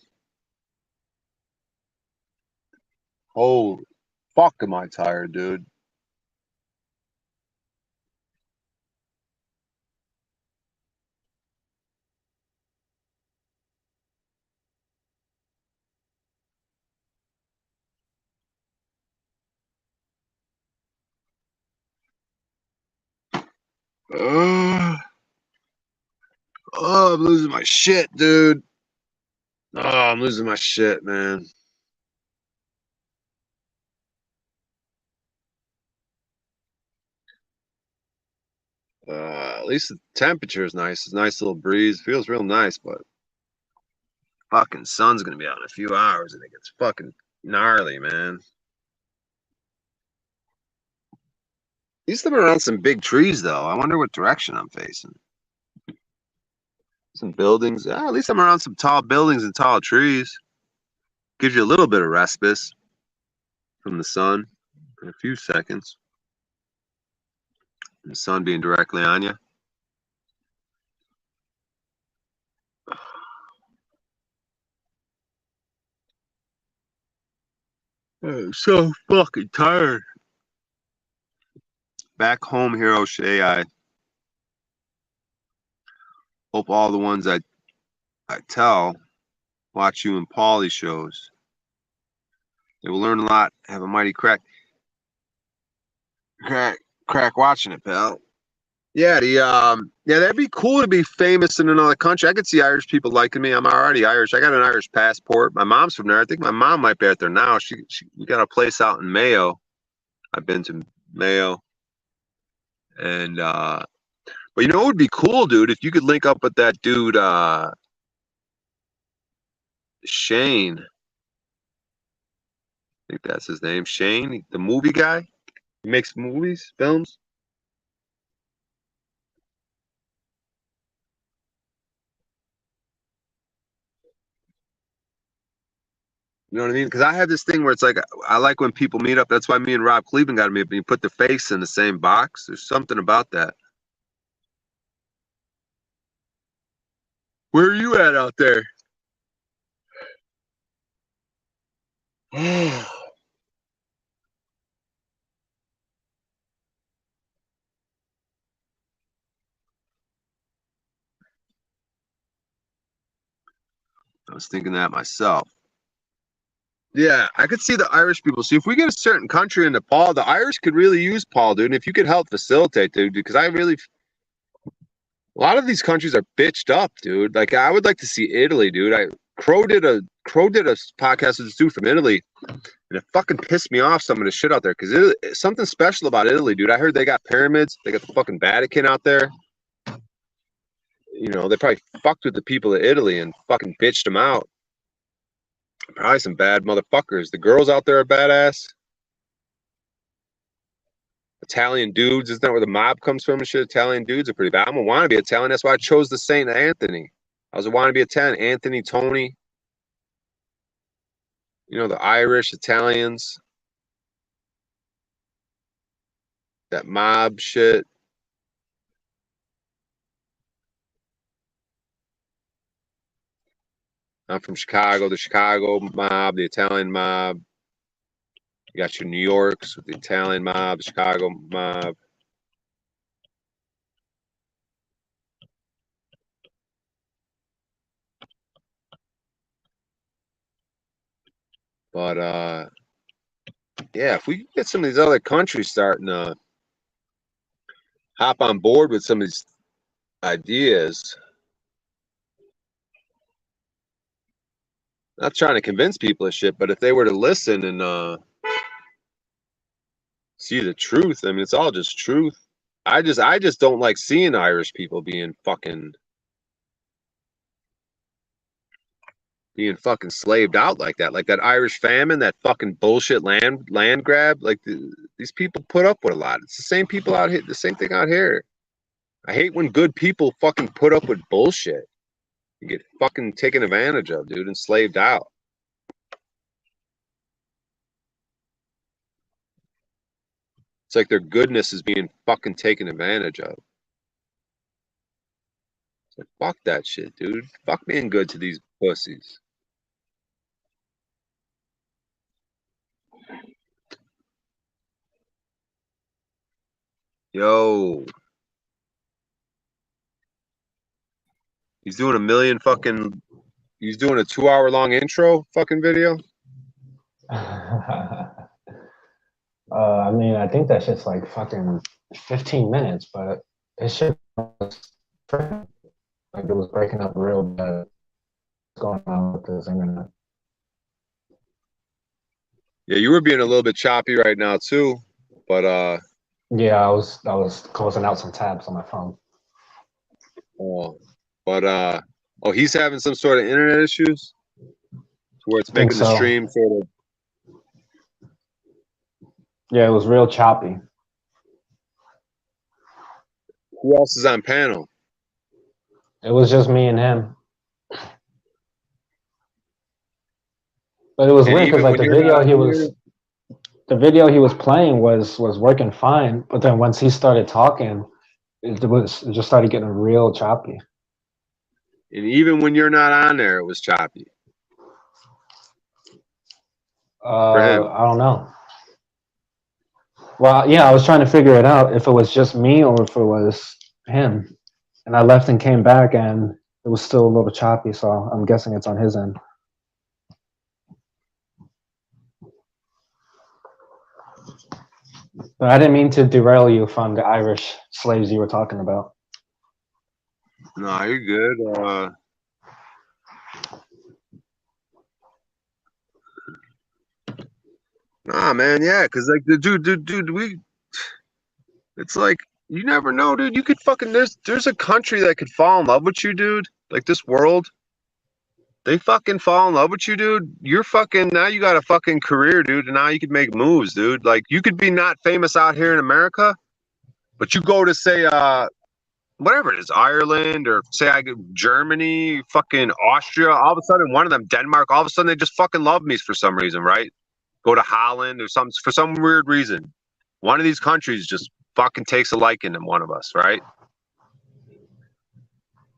Holy fuck, am I tired, dude? Oh, I'm losing my shit, dude. Oh, I'm losing my shit, man. At least the temperature is nice. It's a nice little breeze. Feels real nice, but fucking sun's gonna be out in a few hours. I think it's fucking gnarly, man. At least I'm around some big trees, though. I wonder what direction I'm facing. Some buildings. At least I'm around some tall buildings and tall trees. Gives you a little bit of respite from the sun. in a few seconds. The sun being directly on you. I'm so fucking tired. Back home here, O'Shea, I hope all the ones I tell watch you and Paulie shows. They will learn a lot, have a mighty crack watching it, pal. Yeah, that'd be cool to be famous in another country. I could see Irish people liking me. I'm already Irish. I got an Irish passport. My mom's from there. I think my mom might be out there now. We got a place out in Mayo. I've been to Mayo. And but you know it would be cool, dude, if you could link up with that dude Shane. I think that's his name. Shane, the movie guy. He makes movies, films. You know what I mean? Because I have this thing where it's like I like when people meet up. That's why me and Rob Cleveland got to meet up. And you put the face in the same box. There's something about that. Where are you at out there? I was thinking that myself. Yeah, I could see the Irish people. See, if we get a certain country into Paul, the Irish could really use Paul, dude. And if you could help facilitate, dude, because a lot of these countries are bitched up, dude. Like I would like to see Italy, dude. Crow did a podcast with this dude from Italy, and it fucking pissed me off some of the shit out there because something special about Italy, dude. I heard they got pyramids, they got the fucking Vatican out there. You know, they probably fucked with the people of Italy and fucking bitched them out. Probably some bad motherfuckers. The girls out there are badass. Italian dudes, isn't that where the mob comes from and shit? Italian dudes are pretty bad. I'm a wannabe Italian. That's why I chose the Saint Anthony. I was a wannabe Italian. Anthony, Tony. You know, the Irish, Italians. That mob shit. I'm from Chicago. The Chicago mob, the Italian mob. You got your New Yorks with the Italian mob, the Chicago mob. But yeah, if we can get some of these other countries starting to hop on board with some of these ideas. Not trying to convince people of shit, but if they were to listen and see the truth, I mean, it's all just truth. I just don't like seeing Irish people being fucking slaved out like that. Like that Irish famine, that fucking bullshit land grab. Like these people put up with a lot. It's the same people out here, the same thing out here. I hate when good people fucking put up with bullshit. You get fucking taken advantage of, dude, and slaved out. It's like their goodness is being fucking taken advantage of. It's like, fuck that shit, dude. Fuck being good to these pussies. Yo. He's doing a 2-hour-long intro fucking video. I mean, I think that shit's like fucking 15 minutes, but it shit was like it was breaking up real bad. What's going on with this internet? Yeah, you were being a little bit choppy right now too, but yeah, I was closing out some tabs on my phone. Oh, he's having some sort of internet issues to where it's making the stream sort of. Yeah, it was real choppy. Who else is on panel? It was just me and him. But it was weird because like the video he was the video he was playing was working fine, but then once he started talking, it just started getting real choppy. And even when you're not on there, it was choppy for him. I don't know. Well, yeah, I was trying to figure it out if it was just me or if it was him. And I left and came back, and it was still a little choppy. So I'm guessing it's on his end. But I didn't mean to derail you from the Irish slaves you were talking about. No, you're good. Nah, man, yeah, because like the dude, it's like you never know, dude. You could fucking there's a country that could fall in love with you, dude. Like this world, they fucking fall in love with you, dude. You're fucking now you got a fucking career, dude, and now you could make moves, dude. Like you could be not famous out here in America, but you go to say whatever it is, Ireland or say I go Germany, fucking Austria, all of a sudden one of them, Denmark, all of a sudden they just fucking love me for some reason, right? Go to Holland or something for some weird reason. One of these countries just fucking takes a liking to one of us, right?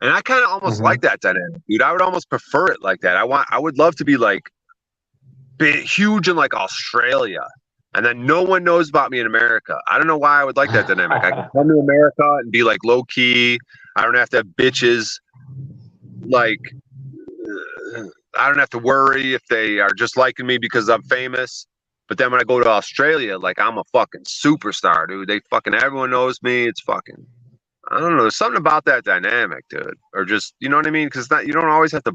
And I kind of almost like that dynamic, dude. I would almost prefer it like that. I would love to be like big, huge in like Australia, and then no one knows about me in America. I don't know why I would like that dynamic. I can come to America and be like low key. I don't have to have bitches. Like, I don't have to worry if they are just liking me because I'm famous. But then when I go to Australia, like I'm a fucking superstar, dude. They fucking everyone knows me. It's fucking I don't know. There's something about that dynamic, dude. Or just you know what I mean? Because you don't always have to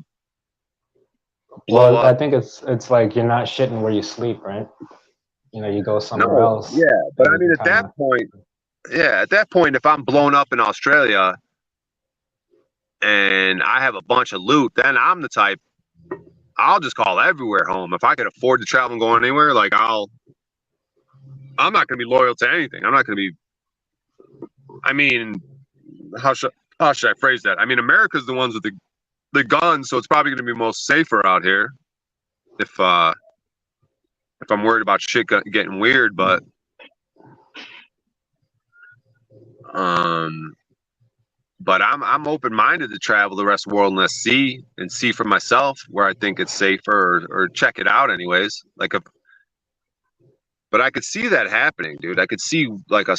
blow Well, up. I think it's like you're not shitting where you sleep, right? You know, you go somewhere No, else. yeah, but I You mean can at that kinda... point, yeah, at that point, if I'm blown up in Australia and I have a bunch of loot, then I'm the type. I'll just call everywhere home if I can afford to travel and go anywhere. Like I'm not going to be loyal to anything. I'm not going to be. I mean, how should how should I phrase that? I mean, America's the ones with the guns, so it's probably going to be most safer out here. If I'm worried about shit getting weird, but um, but I'm open minded to travel the rest of the world and see for myself where I think it's safer or check it out anyways. But I could see that happening, dude. I could see like a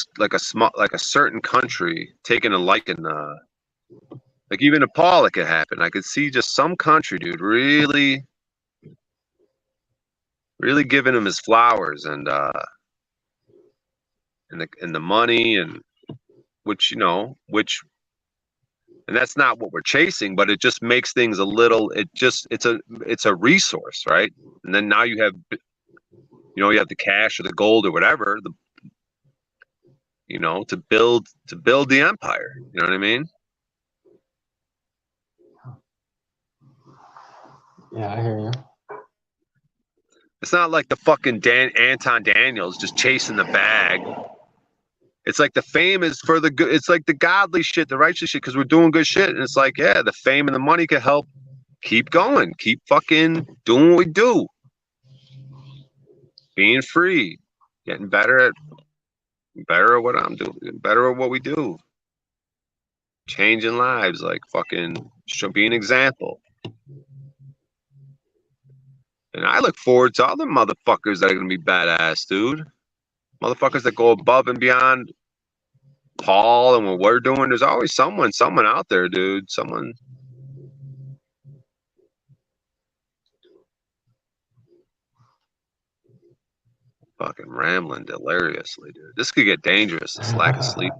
certain country taking a liking like even Nepal it could happen. I could see just some country, dude, really giving him his flowers and the money and which and that's not what we're chasing, but it just makes things a little it's a resource, right? And then now you have you have the cash or the gold or whatever, to build the empire. You know what I mean? Yeah, I hear you. It's not like the fucking Anton Daniels just chasing the bag. It's like the fame is for the good. It's like the godly shit, the righteous shit, because we're doing good shit. And it's like, yeah, the fame and the money can help keep going, keep fucking doing what we do, being free, getting better at what I'm doing, better at what we do, changing lives, like fucking be an example. And I look forward to other motherfuckers that are gonna be badass, dude. Motherfuckers that go above and beyond Paul and what we're doing. There's always someone out there, dude. Someone. Fucking rambling deliriously, dude. This could get dangerous. This lack of sleep.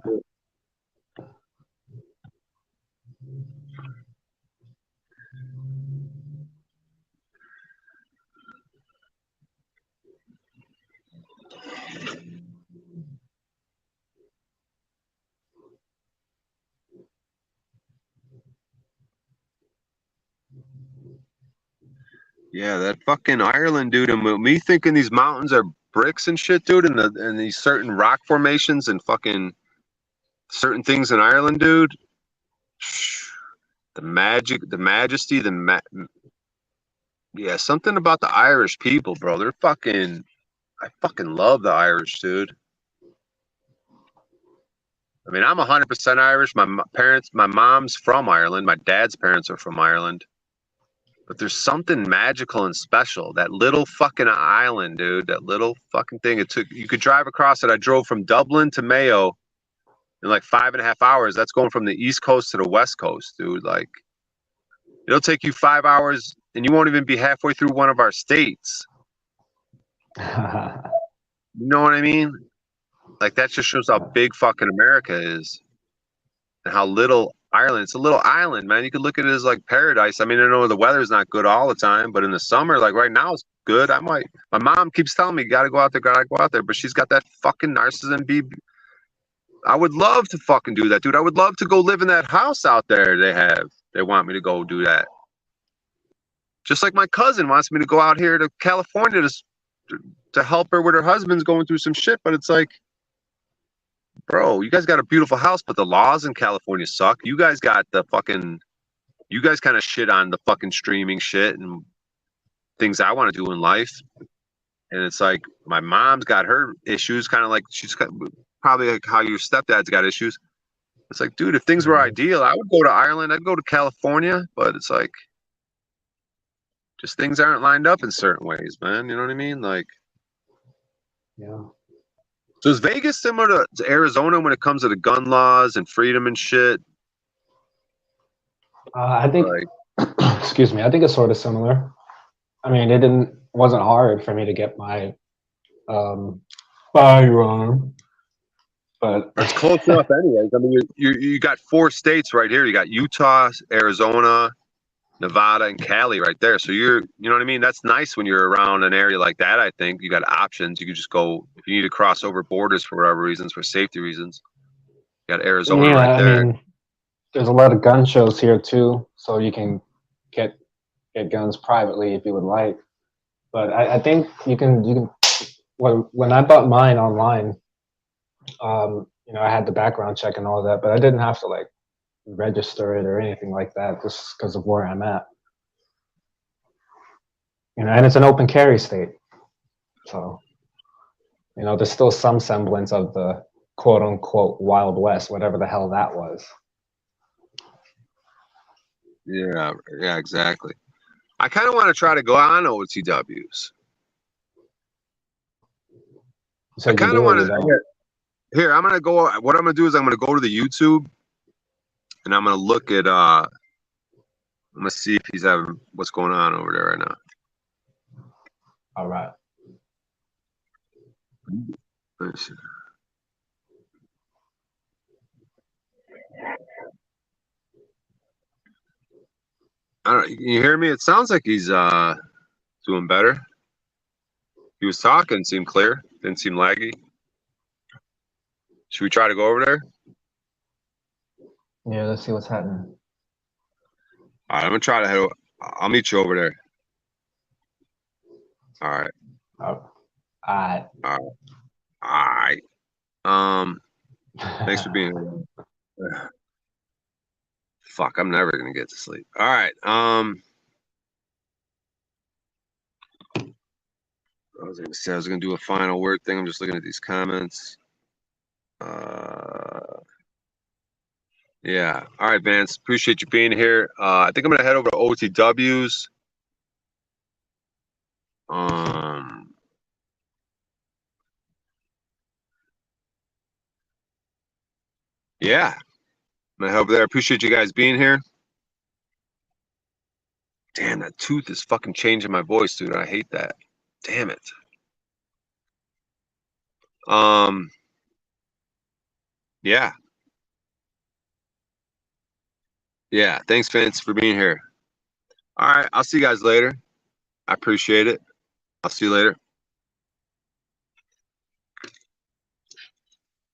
Yeah, that fucking Ireland, dude, and me thinking these mountains are bricks and shit, dude, and these certain rock formations and fucking certain things in Ireland, dude. The magic, the majesty, yeah, something about the Irish people, bro. They're fucking I fucking love the Irish, dude. I mean, I'm 100% Irish. My parents, my mom's from Ireland. My dad's parents are from Ireland. But there's something magical and special. That little fucking island, dude. That little fucking thing. It took, you could drive across it. I drove from Dublin to Mayo in like 5.5 hours. That's going from the East Coast to the West Coast, dude. Like, it'll take you 5 hours and you won't even be halfway through one of our states. You know what I mean? Like, that just shows how big fucking America is and how little Ireland. It's a little island, man. You could look at it as like paradise. I mean, I know the weather's not good all the time, but in the summer, like right now, it's good. I might. My mom keeps telling me, "Gotta go out there, gotta go out there," but she's got that fucking narcissism. I would love to fucking do that, dude. I would love to go live in that house out there they have. They want me to go do that. Just like my cousin wants me to go out here to California to help her with her husband's going through some shit, but it's like, bro, you guys got a beautiful house, but the laws in California suck. You guys got the fucking, you guys kind of shit on the fucking streaming shit and things I want to do in life. And it's like, my mom's got her issues, kind of like she's got, probably like how your stepdad's got issues. It's like, dude, if things were ideal, I would go to Ireland, I'd go to California, but it's like, just things aren't lined up in certain ways, man. You know what I mean? Like, yeah. So is Vegas similar to Arizona when it comes to the gun laws and freedom and shit? I think, like, excuse me, I think it's sort of similar. I mean, wasn't hard for me to get my firearm, but it's close enough anyways. I mean, you got 4 states right here. You got Utah, Arizona, Nevada, and Cali right there. So you know what I mean? That's nice when you're around an area like that. I think you got options. You could just go if you need to cross over borders for whatever reasons, for safety reasons. You got Arizona right there. I mean, there's a lot of gun shows here too, so you can get guns privately if you would like. But I think you can. When I bought mine online, you know, I had the background check and all that, but I didn't have to like register it or anything like that, just because of where I'm at. You know, and it's an open carry state, so you know, there's still some semblance of the quote unquote Wild West, whatever the hell that was. Yeah, exactly. I kind of want to try to go on OTWs. So I kind of want to. Here, I'm gonna go. What I'm gonna do is I'm gonna go to the YouTube, and I'm gonna look at. I'm gonna see if he's having what's going on over there right now. All right. Let's see. I don't. You hear me? It sounds like he's doing better. He was talking, seemed clear, didn't seem laggy. Should we try to go over there? Yeah, let's see what's happening. All right, I'm gonna try to head. I'll meet you over there. All right. All right. All right. Thanks for being here. Fuck, I'm never gonna get to sleep. All right. I was gonna say I was gonna do a final word thing. I'm just looking at these comments. Yeah. All right, Vance. Appreciate you being here. I think I'm gonna head over to OTWs. Yeah. I'm gonna head over there. Appreciate you guys being here. Damn, that tooth is fucking changing my voice, dude. I hate that. Damn it. Yeah. Yeah. Thanks, Vance, for being here. All right. I'll see you guys later. I appreciate it. I'll see you later.